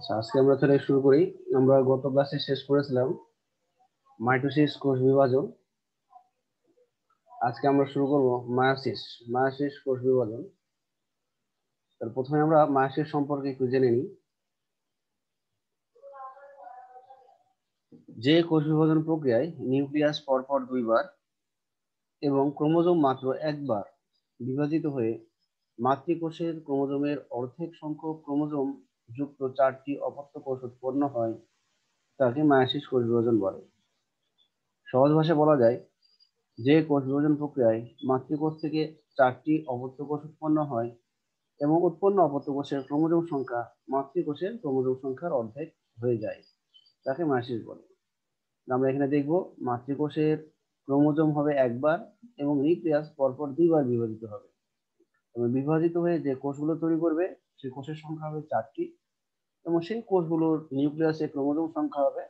আচ্ছা, আজকে আমরা তাহলে শুরু করি। আমরা গত ক্লাসে শেষ করেছিলাম মাইটোসিস কোষ বিভাজন। আজকে আমরা শুরু করব মায়োসিস মায়োসিস কোষ বিভাজন। তাহলে প্রথমে আমরা মায়োসিস সম্পর্কে একটু জেনে নিই। যে কোষ বিভাজন প্রক্রিয়ায় নিউক্লিয়াস পরপর দুইবার এবং ক্রোমোজোম মাত্র একবার বিভাজিত হয়ে মাতৃকোষের ক্রোমোজোমের অর্ধেক সংখ্যক ক্রোমোজোম যুক্ত 4টি অপত্য কোষ উৎপন্ন হয়, তাকে মায়োসিস কোষ বিভাজন বলে। সহজ ভাষায় বলা যায়, যে কোষ বিভাজন প্রক্রিয়ায় মাতৃকোষ থেকে 4টি অপত্য কোষ উৎপন্ন হয় এবং উৎপন্ন অপত্য কোষের ক্রোমোজোম সংখ্যা মাতৃকোষের ক্রোমোজোম সংখ্যার অর্ধেক হয়ে যায়, তাকে মায়োসিস বলে। আমরা এখানে দেখব মাতৃকোষের ক্রোমোজোম হবে একবার এবং নিউক্লিয়াস পরপর দুইবার বিভাজিত হবে এবং বিভাজিত হয়ে যে কোষগুলো তৈরি করবে সেই কোষের সংখ্যা হবে 4টি এবং সেই কোষগুলোর নিউক্লিয়াসের ক্রোমোজোম সংখ্যা হবে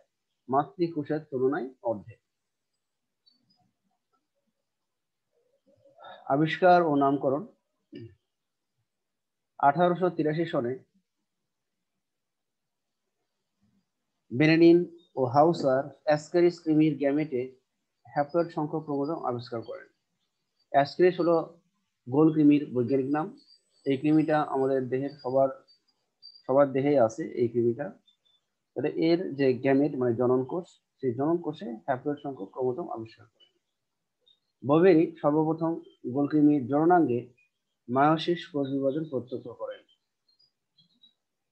মাতৃকোষের তুলনায় অর্ধেক। আবিষ্কার ও নামকরণ। 1883 সনে বেনেনিন ও হাউসার অ্যাসকারিস কৃমির গ্যামেটে হ্যাপ্লয়েড সংখ্যক ক্রোমোজোম আবিষ্কার করেন। অ্যাসকারিস হলো গোল কৃমির বৈজ্ঞানিক নাম। এই কৃমিটা আমাদের দেহের সবার দেহেই আছে এই কৃমিটা। তাহলে এর যে গ্যামেট মানে জনন কোষ, সেই জনন কোষে হ্যাপ্লয়েড সংখ্যক ক্রোমোজোম আবিষ্কার করেন। ববেরি সর্বপ্রথম গোল কৃমির জননাঙ্গে মায়োসিস কোষ বিভাজন প্রত্যক্ষ করেন।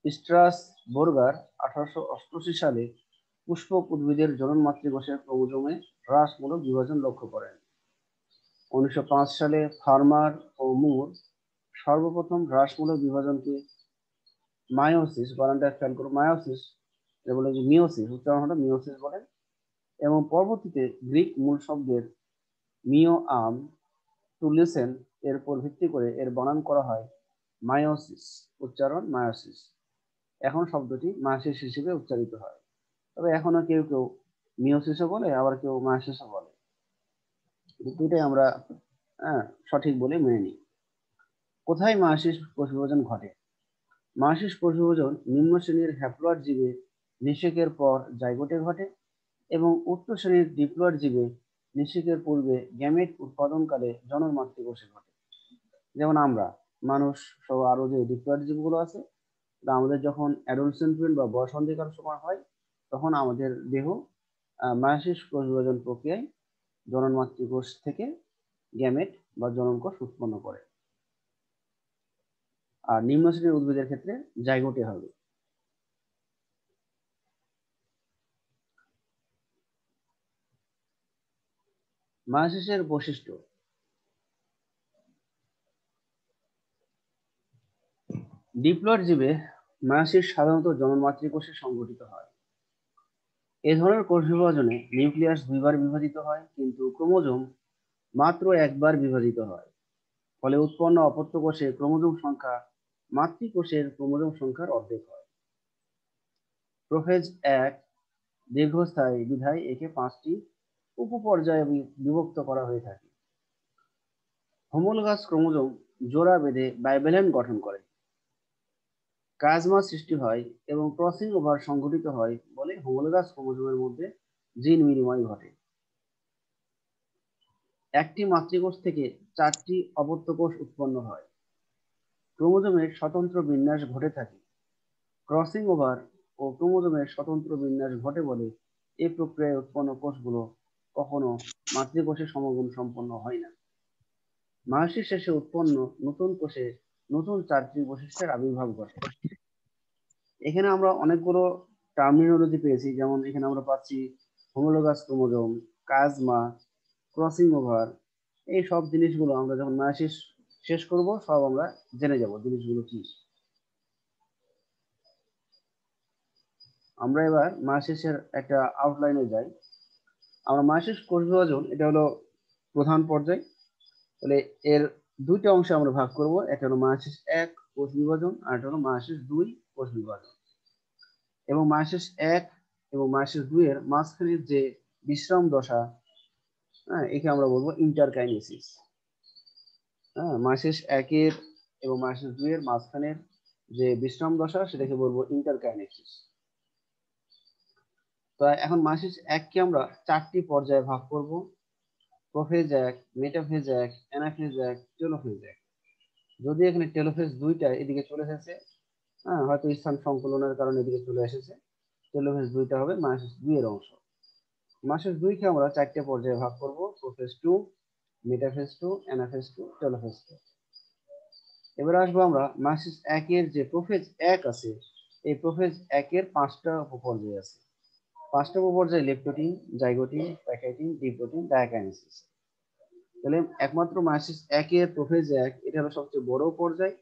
স্ট্রাসবোর্গার 1888 সালে পুষ্পক উদ্ভিদের জনন মাতৃকোষের ক্রোমোজোমে হ্রাসমূলক বিভাজন লক্ষ্য করেন। 1905 সালে ফার্মার ও মুর সর্বপ্রথম হ্রাসমূলক বিভাজনকে মায়োসিস, বানানটা খেয়াল করো, মায়োসিস বলে যে মিওসিস, উচ্চারণটা মিওসিস বলেন এবং পরবর্তীতে গ্রিক মূল শব্দের মিও আম টু লিসেন এর উপর ভিত্তি করে এর বানান করা হয় মায়োসিস, উচ্চারণ মায়োসিস। এখন শব্দটি মায়োসিস হিসেবে উচ্চারিত হয়, তবে এখনো কেউ কেউ মিওসিসও বলে, আবার কেউ মায়োসিসও বলে। দুটোই আমরা সঠিক বলে মেনে নিই। কোথায় মায়োসিস কোষ বিভাজন ঘটে? মায়োসিস কোষ বিভাজন নিম্ন শ্রেণীর হ্যাপ্লয়েড জীবে নিষেকের পর জাইগোটে ঘটে এবং উচ্চ শ্রেণীর ডিপ্লয়েড জীবে নিষেকের পূর্বে গ্যামেট উৎপাদনকালে জনন মাতৃকোষে ঘটে। যেমন আমরা মানুষ সহ আরো যে ডিপ্লয়েড জীবগুলো আছে, আমাদের যখন অ্যাডোলসেন্ট পিরিয়ড বা বয়সন্ধিকার সময় হয়, তখন আমাদের দেহ মায়োসিস কোষ বিভাজন প্রক্রিয়ায় জনন মাতৃকোষ থেকে গ্যামেট বা জনন কোষ উৎপন্ন করে। আর নিম্ন শ্রেণীর উদ্ভিদের ক্ষেত্রে জাইগোটে হবে। মায়োসিসের বৈশিষ্ট্য। ডিপ্লয়েড জীবে মায়োসিস সাধারণত জনন মাতৃকোষে সংঘটিত হয়। এ ধরনের কোষ বিভাজনে নিউক্লিয়াস দুইবার বিভাজিত হয়, কিন্তু ক্রোমোজোম মাত্র একবার বিভাজিত হয়। ফলে উৎপন্ন অপত্য কোষে ক্রোমোজোম সংখ্যা মাতৃকোষের ক্রোমোজোম সংখ্যার অর্ধেক হয়। প্রোফেজ 1 দীর্ঘস্থায়ী বিধায় একে 5টি উপপর্যায়ে বিভক্ত করা হয়ে থাকে। হোমোলোগাস ক্রোমোজোম জোড়া বেঁধে বাইভ্যালেন্ট গঠন করে। কাজমা সৃষ্টি হয় এবং ক্রসিং ওভার সংঘটিত হয় বলে হোমোলোগাস ক্রোমোজোমের মধ্যে জিন বিনিময় ঘটে। একটি মাতৃকোষ থেকে 4টি অপত্য কোষ উৎপন্ন হয়। ক্রোমোজোমের স্বতন্ত্র বিন্যাস ঘটে থাকে। ক্রসিং ওভার ও ক্রোমোজোমের স্বতন্ত্র বিন্যাস ঘটে বলে এই প্রক্রিয়ায় উৎপন্ন কোষগুলো কখনো মাতৃকোষে সমগুণ সম্পন্ন হয় না। মায়োসিস শেষে উৎপন্ন নতুন কোষে নতুন 4টি বৈশিষ্ট্যের আবির্ভাব ঘটে। এখানে আমরা অনেকগুলো টার্মিনোলজি পেয়েছি, যেমন এখানে আমরা পাচ্ছি হোমোলোগাস ক্রোমোজোম, কাজমা, ক্রসিং ওভার। এই সব জিনিসগুলো আমরা যখন মায়োসিস শেষ করব সব আমরা জেনে যাব জিনিসগুলো কি। আমরা এবার মায়োসিসের একটা আউটলাইনে যাই। আমরা মায়োসিস কোষ বিভাজন, এটা হলো প্রধান পর্যায়। তাহলে এর দুইটা অংশে আমরা ভাগ করব, একটা হলো মায়োসিস 1 কোষ বিভাজন আর একটা হলো মায়োসিস 2 কোষ বিভাজন। এবং মায়োসিস 1 এবং মায়োসিস 2 এর মাঝখানের যে বিশ্রাম দশা, একে আমরা বলবো ইন্টারকাইনেসিস। মায়োসিস 1 এর এবং মায়োসিস 2 এর মাঝখানের যে বিশ্রাম দশা সেটাকে বলবো ইন্টারকাইনেসিস। তো এখন মায়োসিস এককে আমরা 4টি পর্যায়ে ভাগ করব: প্রোফেজ এক, মেটাফেজ এক, অ্যানাফেজ এক, টেলোফেজ এক। যদি এখানে টেলোফেজ 2টা এদিকে চলে এসেছে, হ্যাঁ হয়তো স্থান সংকলনের কারণে এদিকে চলে এসেছে, টেলোফেজ 2টা হবে মায়োসিস 2 এর অংশ। মায়োসিস 2 কে আমরা 4টে পর্যায়ে ভাগ করব: প্রোফেজ 2, মেটাফেজ 2, অ্যানাফেজ 2, টেলোফেজ 2। এবার আসবো আমরা মায়োসিস 1 এর যে প্রোফেজ 1 আছে, এই প্রোফেজ 1 এর 5টা উপপর্যায় আছে। 5টা উপপর্যায়: leptotene, zygotene, pachytene, diplotene, diakinesis. তাহলে একমাত্র মায়োসিস 1 এর প্রোফেজ 1 এটা হলো সবচেয়ে বড় পর্যায়,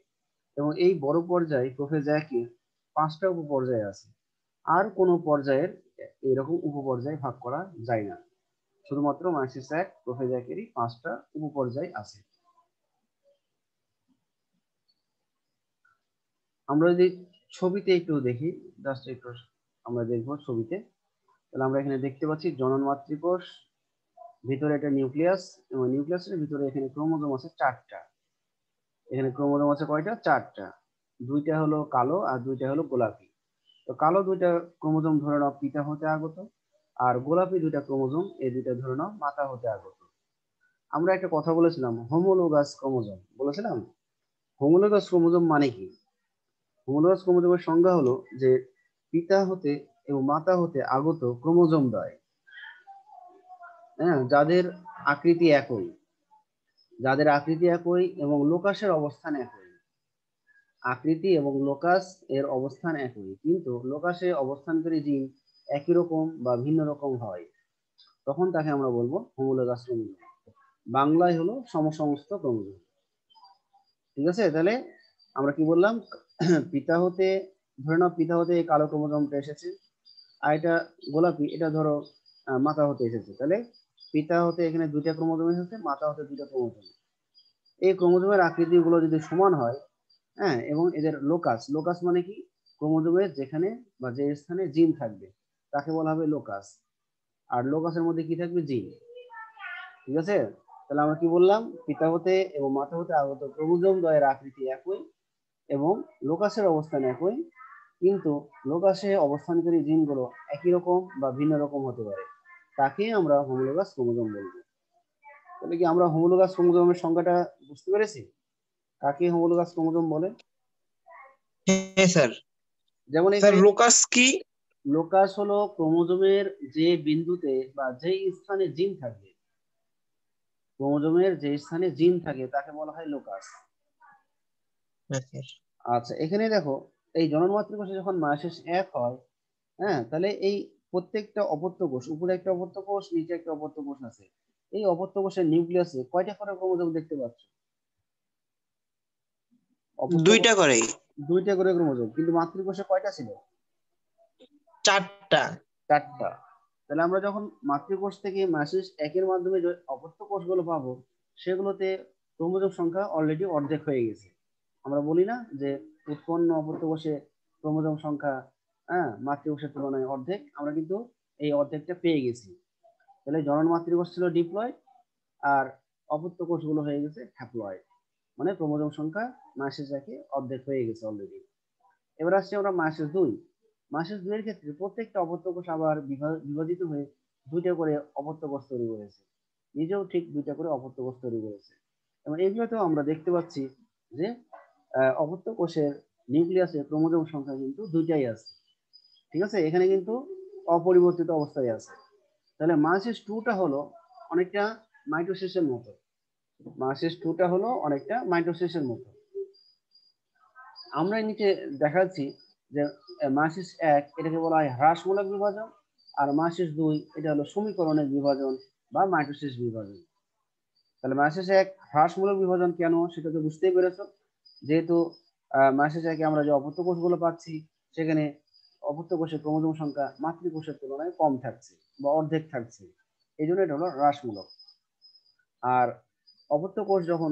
এবং এই বড় পর্যায় প্রোফেজ 1 এর 5টা উপপর্যায় আছে। আর কোনো পর্যায়ের এরকম উপপর্যায় ভাগ করা যায় না, শুধুমাত্র মায়োসিস 1 প্রোফেজ 1 এরই 5টা উপপর্যায় আছে। আমরা যদি ছবিতে একটু দেখি, জাস্ট একটু আমরা দেখবো ছবিতে। তাহলে আমরা এখানে দেখতে পাচ্ছি জনন মাতৃকোষ, ভিতরে একটা নিউক্লিয়াস, এবং নিউক্লিয়াসের ভিতরে এখানে ক্রোমোজোম আছে 4টা। এখানে ক্রোমোজোম আছে কয়টা? 4টা। 2টা হলো কালো আর 2টা হলো গোলাপি। তো কালো 2টা ক্রোমোজোম ধরে নাও পিতা হতে আগত, আর গোলাপি 2টা ক্রোমোজোম এই 2টা ধরে নাও মাতা হতে আগত। আমরা একটা কথা বলেছিলাম হোমোলোগাস ক্রোমোজোম, বলেছিলাম। হোমোলোগাস ক্রোমোজোম মানে কি? হোমোলোগাস ক্রোমোজোমের সংজ্ঞা হলো যে পিতা হতে এবং মাতা হতে আগত ক্রোমোজোম দ্বয়, হ্যাঁ, যাদের আকৃতি একই, এবং লোকাসের অবস্থান একই। আকৃতি এবং লোকাস এর অবস্থান একই, কিন্তু লোকাসে অবস্থানকারী জিন একই রকম বা ভিন্ন রকম হয়, তখন তাকে আমরা বলবো হোমোলোগাস ক্রোমোজোম। বাংলায় হলো সমসমস্ত ক্রোমোজোম। ঠিক আছে? তাহলে আমরা কি বললাম? পিতা হতে, ধরে নাও পিতা হতে এই কালো ক্রোমোজোমটা এসেছে, আর এটা গোলাপি, এটা ধরো মাতা হতে এসেছে। তাহলে পিতা হতে এখানে 2টা ক্রোমোজোম এসেছে, মাতা হতে 2টা ক্রোমোজোম। এই ক্রোমোজোমের আকৃতি গুলো যদি সমান হয়, হ্যাঁ, এবং এদের লোকাস, লোকাস মানে কি? ক্রোমোজোমের যেখানে বা যে স্থানে জিন থাকবে তাকে বলা হবে লোকাস, আর লোকাসের মধ্যে কি থাকবে? জিন। ঠিক আছে? তাহলে আমরা কি বললাম? পিতা হতে এবং মাতা হতে আগত ক্রোমোজোম দ্বয়ের আকৃতি একই এবং লোকাসের অবস্থান একই, কিন্তু লোকাসে অবস্থানকারী জিনগুলো একই রকম বা ভিন্ন রকম হতে পারে, তাকে আমরা হোমোলোগাস ক্রোমোজোম বলবো। তাহলে কি আমরা হোমোলোগাস ক্রোমোজোমের সংজ্ঞাটা বুঝতে পেরেছি? কাকে হোমোলোগাস ক্রোমোজোম বলে? হ্যাঁ স্যার। যেমন স্যার এখানে লোকাস কি? লোকাস হলো ক্রোমোজোমের যে বিন্দুতে বা যেই স্থানে জিন থাকবে, ক্রোমোজোমের যে স্থানে জিন থাকে তাকে বলা হয় লোকাস। হ্যাঁ স্যার। আচ্ছা, এখানে দেখো, এই জনন মাতৃকোষে যখন মায়োসিস 1 হয়, হ্যাঁ, তাহলে এই প্রত্যেকটা অপত্য কোষ, উপরে একটা অপত্য কোষ, নিচে একটা অপত্য কোষ আছে। এই অপত্য কোষের নিউক্লিয়াসে কয়টা করে ক্রোমোজোম দেখতে পাচ্ছ? অপত্য 2টা কোষে করে। 2টা করে ক্রোমোজোম, কিন্তু মাতৃকোষে কয়টা ছিল? 4টা। 4টা। তাহলে আমরা যখন মাতৃকোষ থেকে মায়োসিস 1 এর মাধ্যমে যে অপত্য কোষগুলো পাবো, সেগুলোতে ক্রোমোজোম সংখ্যা অলরেডি অর্ধেক হয়ে গেছে। আমরা বলি না যে উৎপন্ন অপত্য কোষে ক্রোমোজোম সংখ্যা, হ্যাঁ, মাতৃকোষের তুলনায় অর্ধেক, আমরা কিন্তু এই অর্ধেকটা পেয়ে গেছি। তাহলে জনন মাতৃকোষ ছিল ডিপ্লয়েড, আর অপত্য কোষগুলো হয়ে গেছে হ্যাপ্লয়েড, মানে ক্রোমোজোম সংখ্যা মায়োসিস 1 এ অর্ধেক হয়ে গেছে অলরেডি। এবার আসছে আমরা মায়োসিস 2। মায়োসিস 2 এর ক্ষেত্রে প্রত্যেকটা অপত্য কোষ আবার বিভাজিত হয়ে 2টা করে অপত্য কোষ তৈরি করেছে, নিজেও ঠিক 2টা করে অপত্য কোষ তৈরি করেছে। এবং এগুলোতেও আমরা দেখতে পাচ্ছি যে অপত্য কোষের নিউক্লিয়াসে ক্রোমোজোম সংখ্যা কিন্তু 2টাই আছে। ঠিক আছে? এখানে কিন্তু অপরিবর্তিত অবস্থায় আছে। তাহলে মায়োসিস 2টা হলো অনেকটা মাইটোসিসের মতো। মায়োসিস 2টা হলো অনেকটা মাইটোসিসের মতো। আমরা নিচে দেখাচ্ছি যে মায়োসিস 1 এটাকে বলা হয় হ্রাসমূলক বিভাজন, আর মায়োসিস 2 এটা হলো সমীকরণের বিভাজন বা মাইটোসিস বিভাজন। তাহলে মায়োসিস 1 হ্রাসমূলক বিভাজন কেন, সেটা তো বুঝতেই পেরেছো। যেহেতু মায়োসিস 1 আমরা যে অপত্য কোষগুলো পাচ্ছি, সেখানে অপত্য কোষের ক্রোমোজোম সংখ্যা মাতৃকোষের তুলনায় কম থাকছে বা অর্ধেক থাকছে, এই জন্য এটা হলো হ্রাসমূলক। আর অপত্য কোষ যখন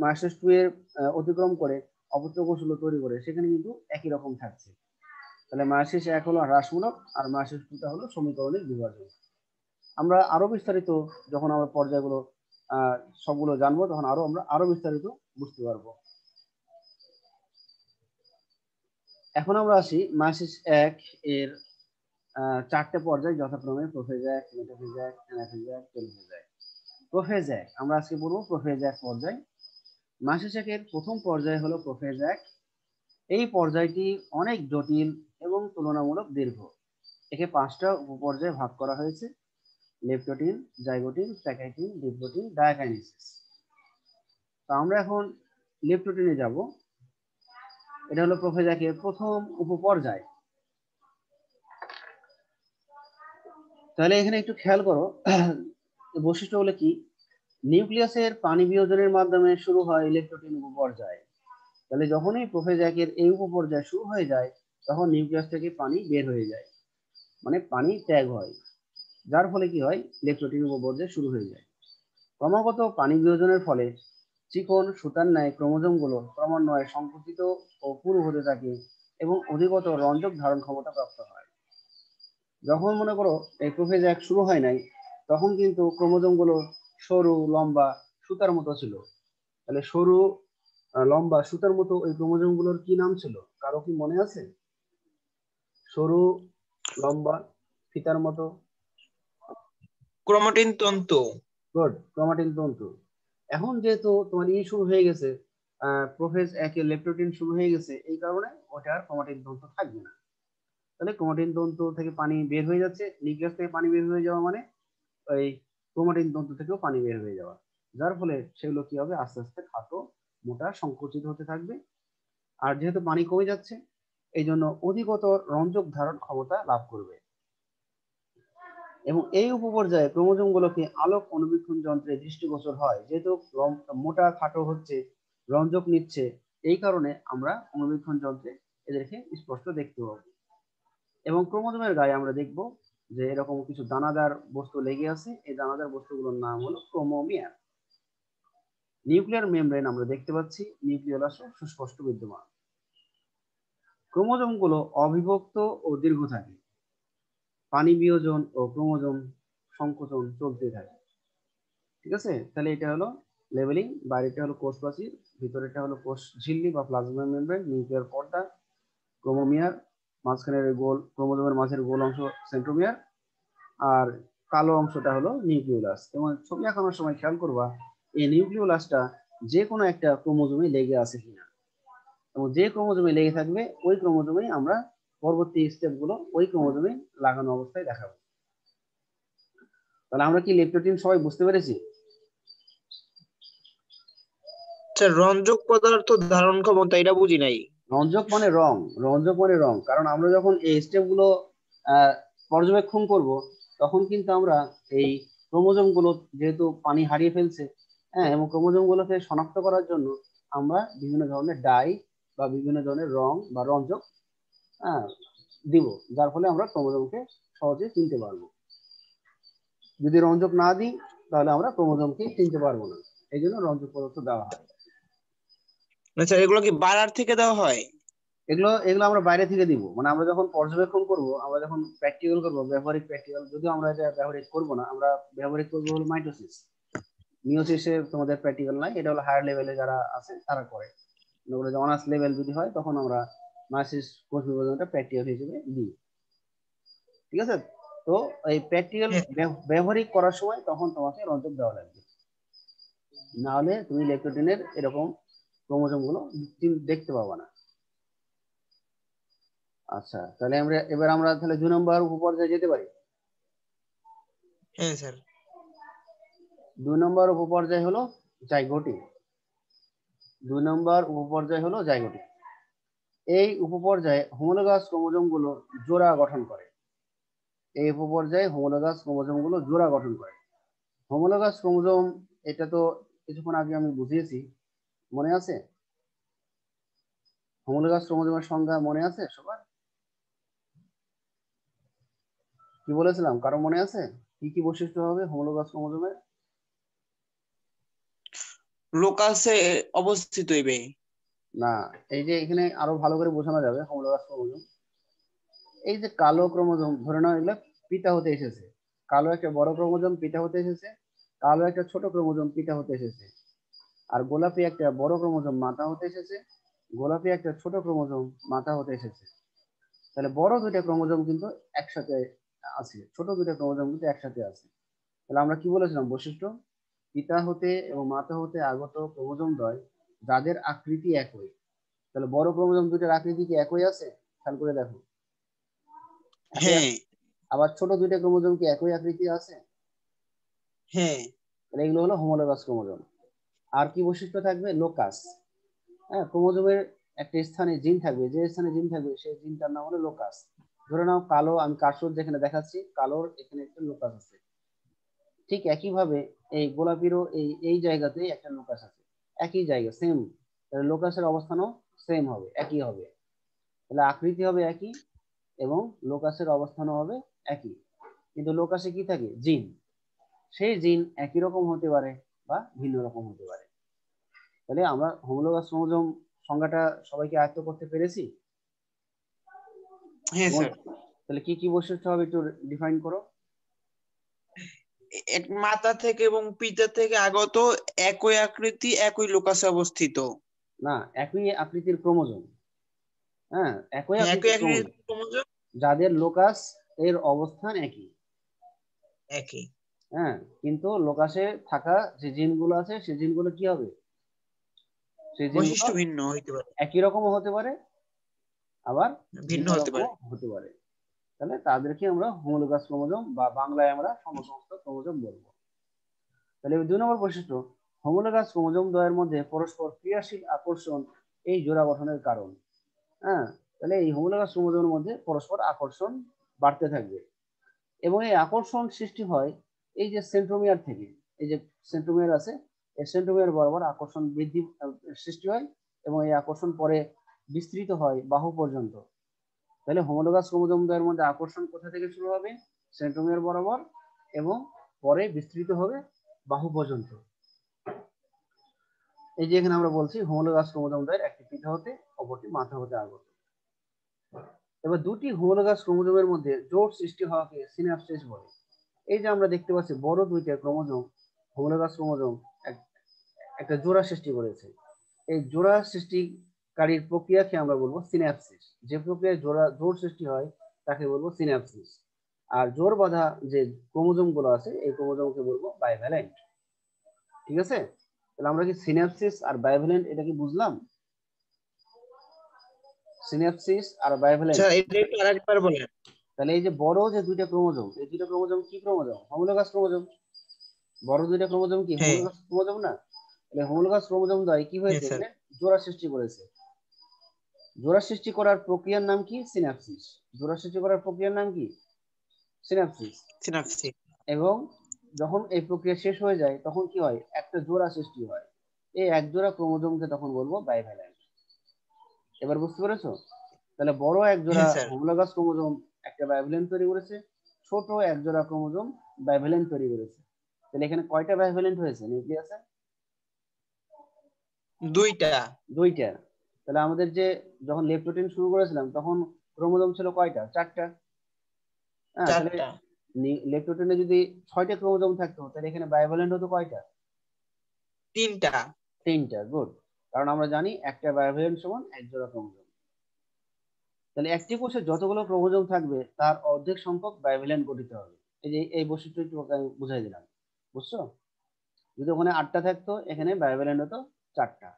মায়োসিস 2 এর অতিক্রম করে অপত্য কোষগুলো তৈরি করে, সেখানে কিন্তু একই রকম থাকছে। তাহলে মায়োসিস 1 হলো হ্রাসমূলক, আর মায়োসিস 2টা হলো সমীকরণের বিভাজন। আমরা আরো বিস্তারিত যখন আমরা পর্যায়গুলো সবগুলো জানবো, তখন আমরা আরো বিস্তারিত বুঝতে পারবো। এখন আমরা আসি মায়োসিস এক এর চারটে পর্যায় যথাক্রমে প্রোফেজ এক, মেটাফেজ এক, অ্যানাফেজ এক, টেলোফেজ এক। প্রোফেজ এক আমরা আজকে বলবো প্রোফেজ এক পর্যায়। মায়োসিস একের প্রথম পর্যায় হলো প্রোফেজ এক। এই পর্যায়টি অনেক জটিল এবং তুলনামূলক দীর্ঘ। একে 5টা উপপর্যায়ে ভাগ করা হয়েছে: leptotene, zygotene, pachytene, diplotene, diakinesis. তো আমরা এখন লেপ্টোটিনে যাব। এটা হলো প্রোফেজ একের প্রথম উপপর্যায়। তাহলে এখানে একটু খেয়াল করো, বৈশিষ্ট্যগুলো কি? নিউক্লিয়াসের পানি বিয়োজনের মাধ্যমে শুরু হয় লেপ্টোটিন উপপর্যায়। তাহলে যখনই প্রোফেজ একের এই উপপর্যায় শুরু হয়ে যায় তখন নিউক্লিয়াস থেকে পানি বের হয়ে যায়, মানে পানি ত্যাগ হয়, যার ফলে কি হয়, লেপ্টোটিন উপপর্যায় শুরু হয়ে যায়। ক্রমাগত পানি বিয়োজনের ফলে চিকন সুতার ন্যায় ক্রোমোজোমগুলো ক্রমান্বয়ে সংকুচিত ও পুরু হতে থাকে এবং অধিকতর রঞ্জক ধারণ ক্ষমতা প্রাপ্ত হয়। যখন মনে করো এই প্রোফেজ এক শুরু হয় নাই তখন কিন্তু ক্রোমোজোমগুলো সরু লম্বা সুতার মতো ছিল। তাহলে সরু লম্বা সুতার মতো ওই ক্রোমোজোমগুলোর কি নাম ছিল? কারো কি মনে আছে? সরু লম্বা ফিতার মতো। ক্রোমাটিন তন্তু। গুড, ক্রোমাটিন তন্তু। এখন যেহেতু তোমার ই শুরু হয়ে গেছে, প্রোফেজ একে লেপ্টোটিন শুরু হয়ে গেছে, এই কারণে ওটা আর ক্রোমাটিন তন্তু থাকবে না। তাহলে ক্রোমাটিন তন্তু থেকে পানি বের হয়ে যাচ্ছে, নিউক্লিয়াস থেকে পানি বের হয়ে যাওয়া মানে ওই ক্রোমাটিন তন্তু থেকেও পানি বের হয়ে যাওয়া, যার ফলে সেগুলো কি হবে, আস্তে আস্তে খাটো মোটা সংকুচিত হতে থাকবে। আর যেহেতু পানি কমে যাচ্ছে এই জন্য অধিকতর রঞ্জক ধারণ ক্ষমতা লাভ করবে। এবং এই উপপর্যায়ে ক্রোমোজোম গুলোকে আলোক অনুবীক্ষণ যন্ত্রে দৃষ্টিগোচর হয়, যেহেতু মোটা খাটো হচ্ছে, রঞ্জক নিচ্ছে, এই কারণে আমরা অনুবীক্ষণ যন্ত্রে এদেরকে স্পষ্ট দেখতে পাবো। এবং ক্রোমোজোমের গায়ে আমরা দেখব যে এরকম কিছু দানাদার বস্তু লেগে আছে, এই দানাদার বস্তুগুলোর নাম হলো ক্রোমোমিয়ার। নিউক্লিয়ার মেমব্রেন আমরা দেখতে পাচ্ছি, নিউক্লিওলাসও সুস্পষ্ট বিদ্যমান। ক্রোমোজোম গুলো অবিভক্ত ও দীর্ঘ থাকে, পানি বিয়োজন ও ক্রোমোজোম সংকোচন চলতে থাকে। ঠিক আছে, তাহলে এটা হলো লেভেলিং। বাইরেটা হলো কোষ প্রাচীর, ভিতরেটা হলো কোষ ঝিল্লি বা প্লাজমা মেমব্রেন, নিউক্লিয়ার পর্দা, ক্রোমোমিয়ার, মাঝখানের গোল ক্রোমোজোমের মাঝের গোল অংশ সেন্ট্রোমিয়ার, আর কালো অংশটা হলো নিউক্লিওলাস। এবং ছবি আঁকানোর সময় খেয়াল করবা এই নিউক্লিওলাসটা যে কোনো একটা ক্রোমোজোমে লেগে আছে কিনা, এবং যে ক্রোমোজোমে লেগে থাকবে ওই ক্রোমোজোমে আমরা পরবর্তী স্টেপ গুলো ওই ক্রোমোজোমে লাগানো অবস্থায় দেখাবো। তাহলে আমরা কি লেপ্টোটিন সবাই বুঝতে পেরেছি? আচ্ছা, রঞ্জক পদার্থ ধারণ ক্ষমতা এটা বুঝি নাই। রঞ্জক মানে রং, রঞ্জক মানে রং। কারণ আমরা যখন এই স্টেপ গুলো পর্যবেক্ষণ করব তখন কিন্তু আমরা এই ক্রোমোজোম গুলো যেহেতু পানি হারিয়ে ফেলছে, হ্যাঁ, এবং ক্রোমোজোম গুলোকে শনাক্ত করার জন্য আমরা বিভিন্ন ধরনের ডাই বা বিভিন্ন ধরনের রং বা রঞ্জক হ্যাঁ দিব, যার ফলে আমরা ক্রোমোজোমকে সহজে চিনতে পারবো। যদি রঞ্জক না দিই তাহলে আমরা ক্রোমোজোমকে চিনতে পারবো না, এই জন্য রঞ্জক পদার্থ দেওয়া হয়। আচ্ছা, এগুলো কি বাইরে থেকে দেওয়া হয়? এগুলো এগুলো আমরা বাইরে থেকে দিব, মানে আমরা যখন পর্যবেক্ষণ করব, আমরা যখন প্র্যাকটিক্যাল করব, ব্যবহারিক প্র্যাকটিক্যাল, যদিও আমরা এটা ব্যবহারিক করব না, আমরা ব্যবহারিক করবো হলো মাইটোসিস। মিওসিসে তোমাদের প্র্যাকটিক্যাল নাই, এটা হলো হায়ার লেভেলে যারা আছে তারা করে। ওগুলো যে অনার্স লেভেল যদি হয় তখন আমরা মাইটোসিস কোষ বিভাজনটা প্র্যাকটিক্যাল হিসেবে দিই। ঠিক আছে, তো এই প্র্যাকটিক্যাল হ্যাঁ। ব্যবহারিক করার সময় তখন তোমাকে রঞ্জক দেওয়া লাগবে, না হলে তুমি লেপ্টোটিনের এরকম ক্রোমোজোম গুলো দেখতে পাবা না। আচ্ছা, তাহলে আমরা তাহলে 2 নম্বর উপপর্যায়ে যেতে পারি। হ্যাঁ স্যার। 2 নম্বর উপপর্যায় হলো জাইগোটি। 2 নম্বর উপপর্যায় হলো জাইগোটি। এই উপপর্যায়ে হোমোলোগাস ক্রোমোজোম গুলো জোড়া গঠন করে। এই উপপর্যায়ে হোমোলোগাস ক্রোমোজোম গুলো জোড়া গঠন করে। হোমোলোগাস ক্রোমোজোম, এটা তো কিছুক্ষণ আগে আমি বুঝিয়েছি, মনে আছে? হোমোলোগাস ক্রোমোজোমের সংজ্ঞা মনে আছে সবার? কি বলেছিলাম, কারো মনে আছে? কি কি বৈশিষ্ট্য হবে হোমোলোগাস ক্রোমোজোমের? লোকাসে অবস্থিত হইবে। না, এই যে এখানে আরো ভালো করে বোঝানো যাবে হোমোলোগাস ক্রোমোজোম। এই যে কালো ক্রোমোজোম, ধরে নাও এগুলো পিতা হতে এসেছে, কালো একটা বড় ক্রোমোজোম পিতা হতে এসেছে, কালো একটা ছোট ক্রোমোজোম পিতা হতে এসেছে, আর গোলাপি একটা বড় ক্রোমোজোম মাতা হতে এসেছে, গোলাপি একটা ছোট ক্রোমোজোম মাথা হতে এসেছে। তাহলে বড় দুইটা ক্রোমোজোম কিন্তু একসাথে আছে, ছোট দুইটা ক্রোমোজোম কিন্তু একসাথে আছে। তাহলে আমরা কি বলেছিলাম বৈশিষ্ট্য, পিতা হতে এবং মাতা হতে আগত ক্রোমোজোম দ্বয় যাদের আকৃতি একই। তাহলে বড় ক্রোমোজোম দুইটার আকৃতি কি একই আছে? খেয়াল করে দেখো, একই হ্যাঁ আছে। আবার ছোট দুইটা ক্রোমোজোম কি একই আকৃতি আছে? হ্যাঁ তাহলে এগুলো হলো হোমোলোগাস ক্রোমোজোম। আর কি বৈশিষ্ট্য থাকবে? লোকাস। হ্যাঁ, ক্রোমোজোমের একটা স্থানে জিন থাকবে, যে স্থানে জিন থাকবে সেই জিনটার নাম হলো লোকাস। ধরে নাও কালো, আমি কার্সর যেখানে দেখাচ্ছি কালোর এখানে একটা লোকাস আছে, ঠিক একইভাবে এই গোলাপিরও এই এই জায়গাতেই একটা লোকাস আছে, একই জায়গা সেম। তাহলে লোকাসের অবস্থানও সেম হবে, একই হবে। তাহলে আকৃতি হবে একই এবং লোকাসের অবস্থানও হবে একই। কিন্তু লোকাসে কি থাকে? জিন। সেই জিন একই রকম হতে পারে বা ভিন্ন রকম হতে পারে। তাহলে আমরা হোমোলোগাস ক্রোমোজোম সংজ্ঞাটা সবাইকে আয়ত্ত করতে পেরেছি? হ্যাঁ স্যার। তাহলে কি কি বৈশিষ্ট্য হবে একটু ডিফাইন করো। এক মাতা থেকে এবং পিতা থেকে আগত, একই আকৃতি, একই লোকাসে অবস্থিত। না, একই আকৃতির ক্রোমোজোম। হ্যাঁ, একই হ্যাঁ একই আকৃতির আকৃতির ক্রোমোজোম ক্রোমোজোম যাদের লোকাস এর অবস্থান একই। একই। হ্যাঁ, কিন্তু লোকাসে থাকা যে জিনগুলো আছে সেই জিনগুলো কি হবে? সেই জিনগুলো বৈশিষ্ট্য ভিন্ন হইতে পারে, একই রকমও হতে পারে, আবার ভিন্ন ভিন্ন হতে রকমও পারে। হতে পারে। তাহলে তাদেরকে আমরা হোমোলোগাস ক্রোমোজোম বা বাংলায় আমরা সমসমস্ত ক্রোমোজোম বলবো। তাহলে 2 নম্বর বৈশিষ্ট্য, হোমোলোগাস ক্রোমোজোম দ্বয়ের মধ্যে পরস্পর ক্রিয়াশীল আকর্ষণ এই জোড়া গঠনের কারণ। হ্যাঁ, তাহলে এই হোমোলোগাস ক্রোমোজোমের মধ্যে পরস্পর আকর্ষণ বাড়তে থাকবে এবং এই আকর্ষণ সৃষ্টি হয় এই যে সেন্ট্রোমিয়ার থেকে। এই যে সেন্ট্রোমিয়ার আছে, এই সেন্ট্রোমিয়ার বরাবর আকর্ষণ বৃদ্ধি সৃষ্টি হয় এবং এই আকর্ষণ পরে বিস্তৃত হয় বাহু পর্যন্ত। তাহলে হোমোলোগাস ক্রোমোজোম দ্বয়ের মধ্যে আকর্ষণ কোথা থেকে শুরু হবে? সেন্ট্রোমিয়ার বরাবর, এবং পরে বিস্তৃত হবে বাহু পর্যন্ত। এই যে এখানে আমরা বলছি হোমোলোগাস ক্রোমোজোম দ্বয়ের একটি পিতা হতে অপরটি মাথা হতে আগত। এবার দুটি হোমোলোগাস ক্রোমোজোমের মধ্যে জোড় সৃষ্টি হওয়াকে সিনাপসিস বলে। এই যে আমরা দেখতে পাচ্ছি বড় দুইটা ক্রোমোজোম, হোমোলোগাস ক্রোমোজোম একটা জোড়া সৃষ্টি করেছে। এই জোড়া সৃষ্টিকারীর প্রক্রিয়াকে আমরা বলবো সিনাপসিস। যে প্রক্রিয়ায় জোড় সৃষ্টি হয় তাকে বলবো সিনাপসিস। আর জোড় বাঁধা যে ক্রোমোজোম গুলো আছে এই ক্রোমোজোমকে বলবো বাইভ্যালেন্ট। ঠিক আছে? তাহলে আমরা কি সিনাপসিস আর বাইভ্যালেন্ট এটা কি বুঝলাম? সিনাপসিস আর বাইভ্যালেন্ট। স্যার এটা একটু আরেকবার বলেন। তাহলে এই যে বড় যে দুইটা ক্রোমোজোম, এই দুইটা ক্রোমোজোম কি ক্রোমোজোম? Homologous chromosome. বড় দুইটা ক্রোমোজোম কি হ্যাঁ হোমোলোগাস ক্রোমোজোম না? তাহলে হোমোলোগাস ক্রোমোজোম দ্বয় কি হ্যাঁ হয়েছে? স্যার। এখানে জোড়া সৃষ্টি করেছে। জোড়া সৃষ্টি করার প্রক্রিয়ার নাম কি? সিনাপসিস। জোড়া সৃষ্টি করার প্রক্রিয়ার নাম কি? সিনাপসিস। সিনাপসিস। এবং যখন এই প্রক্রিয়া শেষ হয়ে যায় তখন কি হয়? একটা জোড়া সৃষ্টি হয়। এই এক জোড়া ক্রোমোজোমকে তখন বলবো বাইভ্যালেন্ট। এবার বুঝতে পেরেছো? তাহলে বড় এক জোড়া হ্যাঁ স্যার। হোমোলোগাস ক্রোমোজোম একটা বাইভ্যালেন্ট তৈরি করেছে, ছোট এক জোড়া ক্রোমোজোম বাইভ্যালেন্ট তৈরি করেছে। তাহলে এখানে কয়টা বাইভ্যালেন্ট হয়েছে নিউক্লিয়াসে? দুইটা। দুইটা। তাহলে আমাদের যে যখন লেফট প্রোটিন শুরু করেছিলাম তখন ক্রোমোজোম ছিল কয়টা? চারটা। হ্যাঁ, তাহলে চারটা। লেফট প্রোটিনে যদি 6টা ক্রোমোজোম থাকতো তাহলে এখানে বায়োভ্যালেন্ট হতো কয়টা? তিনটা। 3টা। গুড। কারণ আমরা জানি একটা বায়োভ্যালেন্ট সমান এক জোড়া ক্রোমোজোম। তাহলে একটি কোষে যতগুলো ক্রোমোজোম থাকবে তার অর্ধেক সংখ্যক বায়োভ্যালেন্ট গঠিত হবে। এই যে এই বৈশিষ্ট্য একটু আমি বুঝাই দিলাম, বুঝছো? যদি ওখানে 8টা থাকতো এখানে বায়োভ্যালেন্ট হতো 4টা।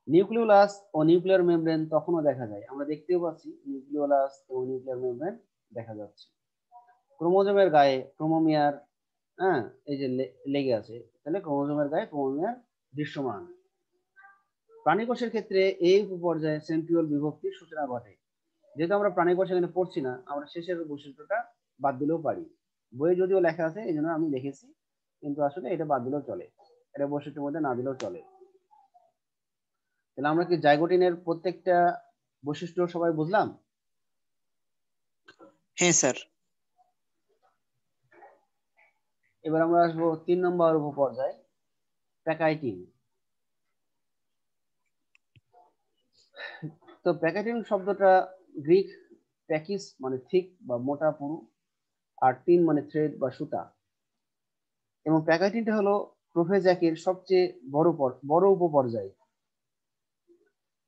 নিউক্লিওলাস ও নিউক্লিয়ার মেমব্রেন তখনও দেখা যায়, আমরা দেখতেও পাচ্ছি নিউক্লিওলাস ও নিউক্লিয়ার মেমব্রেন দেখা যাচ্ছে। ক্রোমোজোমের গায়ে ক্রোমোমিয়ার, হ্যাঁ, এই যে লেগে আছে, তাহলে ক্রোমোজোমের গায়ে ক্রোমোমিয়ার দৃশ্যমান। প্রাণী কোষের ক্ষেত্রে এই উপপর্যায়ে সেন্ট্রিওল বিভক্তির সূচনা ঘটে। যেহেতু আমরা প্রাণী কোষ এখানে পড়ছি না, আমরা শেষের বৈশিষ্ট্যটা বাদ দিলেও পারি। বইয়ে যদিও লেখা আছে এই জন্য আমি লিখেছি, কিন্তু আসলে এটা বাদ দিলেও চলে, এটা বৈশিষ্ট্যের মধ্যে না দিলেও চলে। তাহলে আমরা কি জাইগোটিনের প্রত্যেকটা বৈশিষ্ট্য সবাই বুঝলাম? হ্যাঁ স্যার। এবার আমরা আসবো 3 নম্বর উপপর্যায়, প্যাকাইটিন। তো প্যাকেটিন শব্দটা গ্রিক প্যাকিস মানে থিক বা মোটা পুরু, আর টিন মানে থ্রেড বা সুতা। এবং প্যাকেটিনটা হলো প্রোফেজ একের সবচেয়ে বড় উপপর্যায়।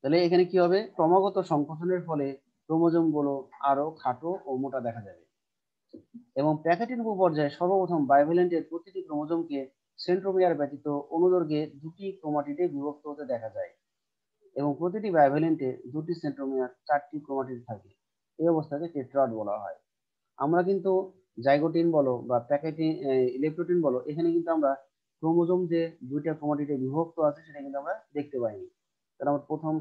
তাহলে এখানে কি হবে, ক্রমাগত সংকোচনের ফলে ক্রোমোজোম গুলো আরো খাটো ও মোটা দেখা যাবে। এবং প্যাকেটিন উপপর্যায়ে সর্বপ্রথম বাইভ্যালেন্টের প্রতিটি ক্রোমোজোমকে সেন্ট্রোমিয়ার ব্যতীত অনুদৈর্ঘ্যে দুটি ক্রোমাটিডে বিভক্ত হতে দেখা যায় এবং প্রতিটি বাইভ্যালেন্টে দুটি সেন্ট্রোমিয়ার, 4টি ক্রোমাটিড থাকে। এই অবস্থাকে টেট্রাড বলা হয়। আমরা কিন্তু জাইগোটিন বলো বা প্যাকেটিন, ইলেকট্রোটিন বলো, এখানে কিন্তু আমরা ক্রোমোজোম যে দুইটা ক্রোমাটিডে বিভক্ত আছে সেটা কিন্তু আমরা দেখতে পাইনি। তাহলে আমরা প্রথম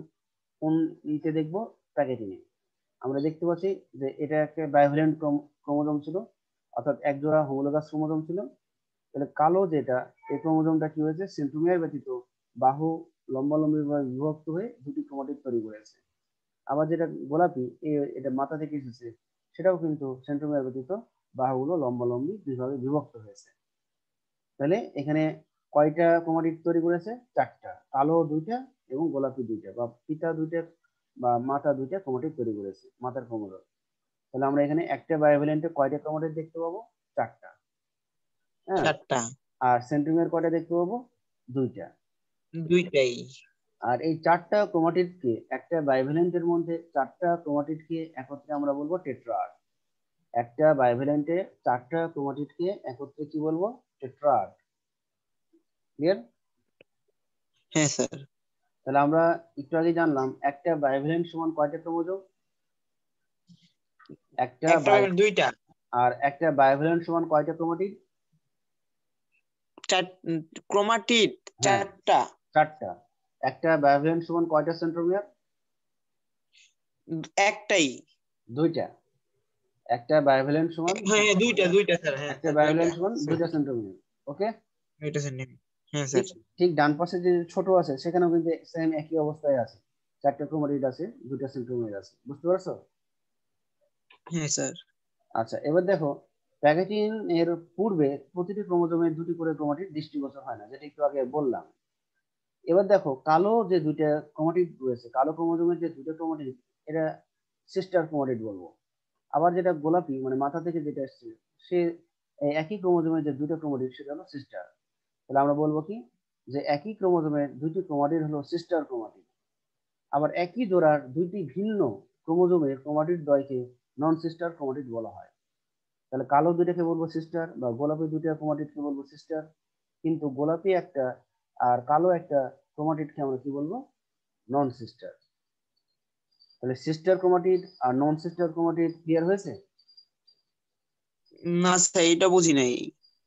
কোন ইতে দেখবো, প্যাকেটিনে। আমরা দেখতে পাচ্ছি যে এটা একটা বাইভ্যালেন্ট ক্রোমোজোম ছিল, অর্থাৎ এক জোড়া হোমোলোগাস ক্রোমোজোম ছিল। তাহলে কালো যেটা, এই ক্রোমোজোমটা কি হয়েছে, সেন্ট্রোমিয়ার ব্যতীত বাহু লম্বালম্বিভাবে বিভক্ত হয়ে দুটি ক্রোমাটিড তৈরি করেছে। আবার যেটা গোলাপি, এটা মাথা থেকে এসেছে, সেটাও কিন্তু সেন্ট্রোমিয়ার ব্যতীত বাহুগুলো লম্বালম্বি দুইভাবে বিভক্ত হয়েছে। তাহলে এখানে কয়টা ক্রোমাটিড তৈরি করেছে, 4টা, কালো 2টা এবং গোলাপি 2টা, বা পিতা 2টা বা মাতা 2টা ক্রোমাটিড তৈরি করেছে, মাতার ক্রোমোজোম। তাহলে আমরা এখানে একটা বায়োভ্যালেন্টে কয়টা ক্রোমাটিড দেখতে পাবো, 4টা। হ্যাঁ, 4টা। আর সেন্ট্রোমিয়ার কয়টা দেখতে পাবো, 2টা। 2টাই। আর এই 4টা ক্রোমাটিডকে, একটা বায়োভ্যালেন্টের মধ্যে 4টা ক্রোমাটিডকে একত্রে আমরা বলবো টেট্রাড। একটা বায়োভ্যালেন্টে 4টা ক্রোমাটিডকে একত্রে কি বলবো, টেট্রাড। ক্লিয়ার? হ্যাঁ স্যার। তাহলে আমরা একটু আগে জানলাম একটা বায়োভ্যালেন্ট সমান কয়টা ক্রোমোজোম, একটা একটা 2টা। আর একটা বায়োভ্যালেন্ট সমান কয়টা ক্রোমাটিড, 4 ক্রোমাটিড হ্যাঁ 4টা। 4টা। একটা বায়োভ্যালেন্ট সমান কয়টা সেন্ট্রোমিয়ার, একটাই। 2টা। একটা বায়োভ্যালেন্ট সমান, হ্যাঁ হ্যাঁ 2টা স্যার, হ্যাঁ একটা স্যার 2টা। বায়োভ্যালেন্ট সমান 2টা সেন্ট্রোমিয়ার। ওকে, 2টা সেন্টিমিটার। হ্যাঁ ঠিক স্যার। ঠিক ডান পাশে যে ছোট আছে সেখানেও কিন্তু সেম একই অবস্থায় আছে, 4টা ক্রোমাটিড আছে, 2টা সেন্ট্রোমিয়ার আছে। বুঝতে পারছো? হ্যাঁ স্যার। আচ্ছা, এবার দেখো, প্যাকেটিন এর পূর্বে প্রতিটি ক্রোমোজোমে দুটি করে ক্রোমাটিড দৃষ্টিগোচর হয় না, যেটা একটু আগে বললাম। এবার দেখো, কালো যে দুইটা ক্রোমাটিড রয়েছে, কালো ক্রোমোজোমের যে দুটো ক্রোমাটিড, এটা সিস্টার ক্রোমাটিড বলবো। আবার যেটা গোলাপি, মানে মাথা থেকে যেটা আসছে, সে এই একই ক্রোমোজোমের যে দুটো ক্রোমাটিড সেটা হলো সিস্টার। তাহলে আমরা বলবো কি, যে একই ক্রোমোজোমের দুইটি ক্রোমাটিড হলো সিস্টার ক্রোমাটিড। আবার একই জোড়ার দুইটি ভিন্ন ক্রোমোজোমের ক্রোমাটিড দ্বয়কে নন সিস্টার ক্রোমাটিড বলা হয়। তাহলে কালো দুইটাকে বলবো সিস্টার, বা গোলাপি দুইটা ক্রোমাটিডকে বলবো সিস্টার। কিন্তু গোলাপি একটা আর কালো একটা ক্রোমাটিডকে আমরা কি বলবো, নন সিস্টার। তাহলে সিস্টার ক্রোমাটিড আর নন সিস্টার ক্রোমাটিড ক্লিয়ার হয়েছে? না স্যার, এটা বুঝি নাই।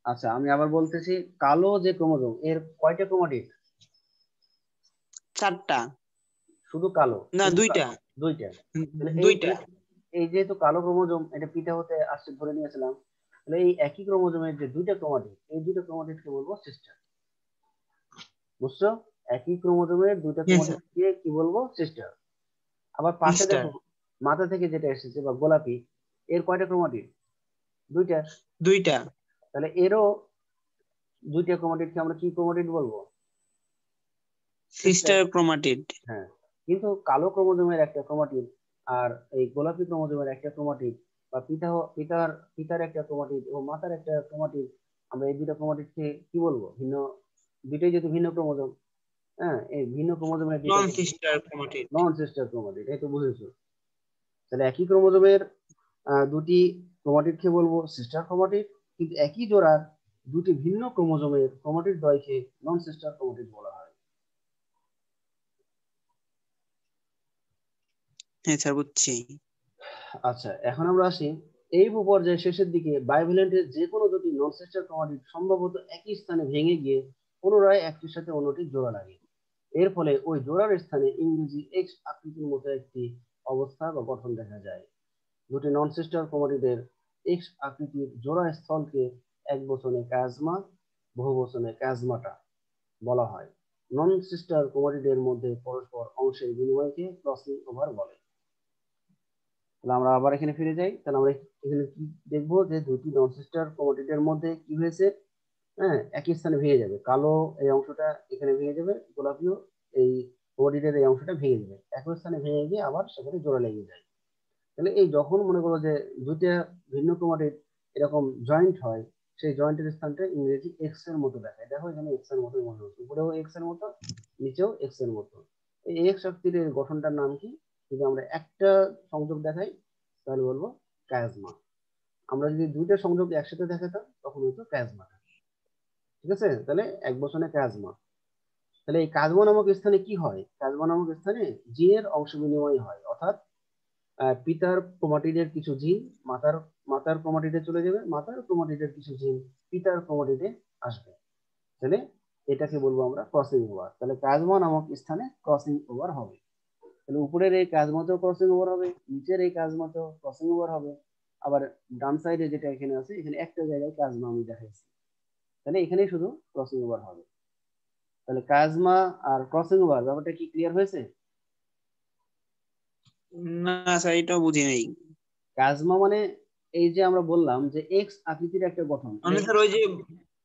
আচ্ছা, আমি আবার বলতেছি, কালো যে ক্রোমোজোম এর কয়টা ক্রোমাটিড, 4টা। শুধু কালো, না, শুধু 2টা। 2টা। তাহলে এই 2টা। এই এই যেহেতু কালো ক্রোমোজোম এটা পিতা হতে আসছে ধরে নিয়েছিলাম, তাহলে এই একই ক্রোমোজোমের যে দুইটা ক্রোমাটিড, এই দুটো ক্রোমাটিডকে বলবো সিস্টার। বুঝছো? একই ক্রোমোজোমের দুইটা হ্যাঁ স্যার। ক্রোমাটিডকে কি বলবো, সিস্টার। আবার পাশে সিস্টার। দেখো, মাথা থেকে যেটা এসেছে বা গোলাপি, এর কয়টা ক্রোমাটিড, 2টা। 2টা। তাহলে এরও দুইটা ক্রোমাটিডকে আমরা কি ক্রোমাটিড বলবো, সিস্টার। Sister chromatid. হ্যাঁ, কিন্তু কালো ক্রোমোজোমের একটা ক্রোমাটিড আর এই গোলাপি ক্রোমোজোমের একটা ক্রোমাটিড, বা পিতার পিতার একটা ক্রোমাটিড এবং মাতার একটা ক্রোমাটিড, আমরা এই দুইটা ক্রোমাটিডকে কি বলবো, ভিন্ন। দুইটাই যেহেতু ভিন্ন ক্রোমোজোম, হ্যাঁ, এই ভিন্ন ক্রোমোজোমের নন দুইটাকে সিস্টার ক্রোমাটিড। নন সিস্টার ক্রোমাটিড। এই তো বুঝেছো? তাহলে একই ক্রোমোজোমের দুটি ক্রোমাটিডকে বলবো সিস্টার ক্রোমাটিড, কিন্তু একই জোড়ার দুটি ভিন্ন ক্রোমোজোমের ক্রোমাটিড দ্বয়কে নন সিস্টার ক্রোমাটিড বলা হয়। হ্যাঁ স্যার, বুঝছি। আচ্ছা, এখন আমরা আসি এই পর্যায়ের শেষের দিকে, বায়োভ্যালেন্টের যে কোনো দুটি নন সিস্টার ক্রোমাটিড সম্ভবত একই স্থানে ভেঙে গিয়ে পুনরায় একটির সাথে অন্যটির জোড়া লাগে। এর ফলে ওই জোড়ার স্থানে ইংরেজি এক্স আকৃতির মতো একটি অবস্থা বা গঠন দেখা যায়। দুটি নন সিস্টার ক্রোমাটিডের এক্স আকৃতির জোড়া স্থলকে এক বচনে ক্যাজমা, বহু বচনে ক্যাজমাটা বলা হয়। নন সিস্টার ক্রোমাটিডের মধ্যে পরস্পর অংশের বিনিময়কে ক্রসিং ওভার বলে। তাহলে আমরা আবার এখানে ফিরে যাই। তাহলে আমরা এখানে কি দেখবো, যে দুটি নন সিস্টার ক্রোমাটিডের মধ্যে কি হয়েছে, হ্যাঁ, একই স্থানে ভেঙে যাবে। কালো এই অংশটা এখানে ভেঙে যাবে, গোলাপিও এই ক্রোমাটিডের এই অংশটা ভেঙে যাবে, একই স্থানে ভেঙে গিয়ে আবার সেখানে জোড়া লেগে যায়। তাহলে এই যখন মনে করো যে দুইটা ভিন্ন ক্রোমাটিড এরকম জয়েন্ট হয়, সেই জয়েন্টের স্থানটা ইংরেজি এক্স এর মতো দেখায়। দেখো এখানে এক্স এর মতো মনে হচ্ছে, উপরেও এক্স এর মতো, নিচেও এক্স এর মতো। এই এক্স আকৃতির এর গঠনটার নাম কি? যদি আমরা একটা সংযোগ দেখাই তাহলে বলবো কায়াজমা। আমরা যদি দুইটা সংযোগ একসাথে দেখাতাম তখন হতো কায়াজমা। ঠিক আছে, তাহলে এক বচনে কায়াজমা। তাহলে এই কাজমা নামক স্থানে কি হয়? কাজমা নামক স্থানে জিনের অংশ বিনিময় হয়, অর্থাৎ পিতার ক্রোমাটিডের কিছু জিন মাতার মাতার ক্রোমাটিডে চলে যাবে, মাতার ক্রোমাটিডের কিছু জিন পিতার ক্রোমাটিডে আসবে। তাহলে এটাকে বলবো আমরা ক্রসিং ওভার। তাহলে কাজমা নামক স্থানে ক্রসিং ওভার হবে। তাহলে উপরের এই কাজমাতেও ক্রসিং ওভার হবে, নিচের এই কাজমাতেও ক্রসিং ওভার হবে। আবার ডান সাইডে যেটা এখানে আছে, এখানে একটা জায়গায় কাজমা আমি দেখাইছি, তাহলে এখানেই শুধু ক্রসিং ওভার হবে। তাহলে কাজমা আর ক্রসিং ওভার ব্যাপারটা কি ক্লিয়ার হয়েছে? না স্যার, এটাও বুঝি নাই। কাজমা মানে এই যে আমরা বললাম যে এক্স আকৃতির একটা গঠন, মানে স্যার ওই যে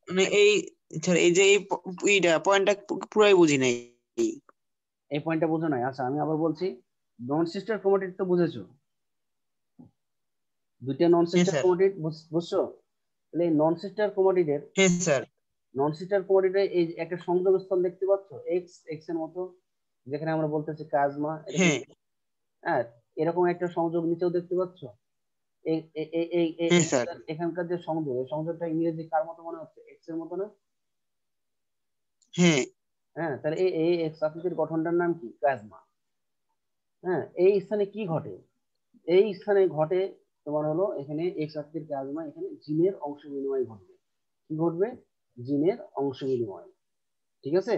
মানে এই স্যার এই যে এইটা পয়েন্টটা পুরাই বুঝি নাই। এই পয়েন্টটা বোঝো নাই? আচ্ছা আমি আবার বলছি, নন সিস্টার ক্রোমাটিড তো বুঝেছো, দুইটা নন হ্যাঁ সিস্টার স্যার। ক্রোমাটিড বুঝছো? তাহলে এই নন সিস্টার ক্রোমাটিডের হ্যাঁ স্যার। এই একটা সংযোগ স্থল দেখতে পাচ্ছ এক্স এক্স এর মতো, যেখানে আমরা বলতেছি কাজমা, এটা হ্যাঁ। কিন্তু হ্যাঁ এরকম একটা সংযোগ নিচেও দেখতে পাচ্ছ। এই এই এই এই এই- হ্যাঁ স্যার। এখানকার এখানকার যে সংযোগ, এই সংযোগটা ইংরেজি কার মতো মনে হচ্ছে? এক্স এর মতো না? হ্যাঁ। হ্যাঁ, তাহলে এই এই এক্স আকৃতির গঠনটার নাম কি? প্লাজমা। হ্যাঁ, এই স্থানে কি ঘটে? এই স্থানে ঘটে তোমার হলো এখানে এক্স আকৃতির প্লাজমা, এখানে জিনের অংশ বিনিময় ঘটবে। কি ঘটবে? জিনের অংশ বিনিময়। ঠিক আছে,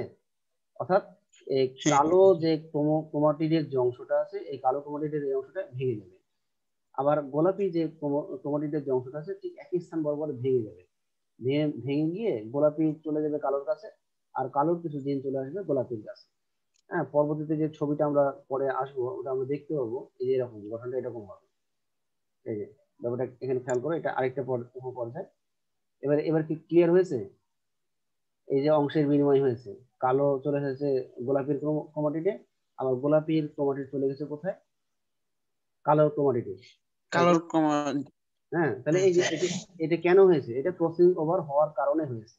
অর্থাৎ এই হ্যাঁ। কালো যে ক্রোমাটিডের যে অংশটা আছে, এই কালো ক্রোমাটিডের এই অংশটা ভেঙে যাবে। আবার গোলাপি যে ক্রোমাটিডের যে অংশটা আছে ঠিক একই স্থান বরাবর ভেঙে যাবে। ভেঙে ভেঙে গিয়ে গোলাপি চলে যাবে কালোর কাছে, আর কালোর কিছু জিন চলে আসবে গোলাপির কাছে। হ্যাঁ, পরবর্তীতে যে ছবিটা আমরা পরে আসবো ওটা আমরা দেখতে পাবো, এই যে এরকম গঠনটা এরকম হবে। এই যে ব্যাপারটা এখানে খেয়াল করো, এটা আরেকটা উপপর্যায়। এবার এবার কি ক্লিয়ার হয়েছে? এই যে অংশের বিনিময় হয়েছে, কালো চলে এসেছে গোলাপির ক্রোমাটিডে, আবার গোলাপির ক্রোমাটিড চলে গেছে কোথায়? কালোর ক্রোমাটিডে, তাই তো? কালোর কমা। হ্যাঁ, তাহলে হ্যাঁ এই যে স্যার। এটা এটা কেন হয়েছে? এটা ক্রসিং ওভার হওয়ার কারণে হয়েছে।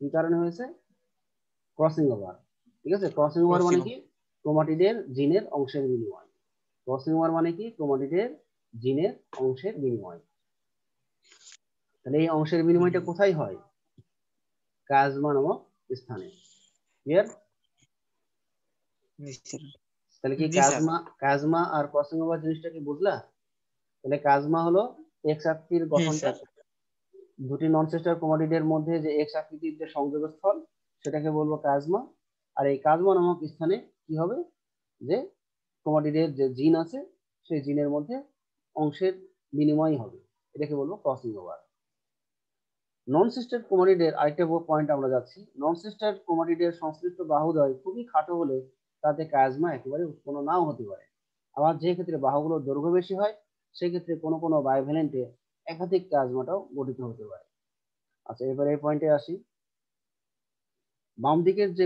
কি কারণে হয়েছে? Crossing over. ঠিক আছে, ক্রসিং ওভার মানে ক্রসিং। কি? ক্রোমাটিডের জিনের অংশের বিনিময়। ক্রসিং ওভার মানে কি? ক্রোমাটিডের জিনের অংশের বিনিময়। তাহলে এই অংশের বিনিময়টা কোথায় হয়? কাজমা নামক স্থানে। ক্লিয়ার? জি স্যার। তাহলে কি জি স্যার। কাজমা কাজমা আর ক্রসিং ওভার জিনিসটা কি বুঝলা? তাহলে কাজমা হলো এক্স আকৃতির হ্যাঁ গঠনটা, স্যার। দুটি নন সিস্টার ক্রোমাটিডের মধ্যে যে এক্স আকৃতির যে সংযোগস্থল, সেটাকে বলবো কাজমা। আর এই কাজমা নামক স্থানে কি হবে? যে ক্রোমাটিডের যে জিন আছে সেই জিনের মধ্যে অংশের বিনিময় হবে, এটাকে বলবো ক্রসিং ওভার। নন সিস্টার ক্রোমাটিডের আরেকটা পয়েন্ট আমরা যাচ্ছি, নন সিস্টার ক্রোমাটিডের সংশ্লিষ্ট বাহুদ্বয় খুবই খাটো হলে তাতে কাজমা একেবারে উৎপন্ন নাও হতে পারে। আবার যে ক্ষেত্রে বাহুগুলোর দৈর্ঘ্য বেশি হয় সেক্ষেত্রে কোনো কোনো বায়োভ্যালেন্টে একাধিক কাজমাটাও গঠিত হতে পারে। আচ্ছা, এবার এই পয়েন্টে আসি। বাম দিকের যে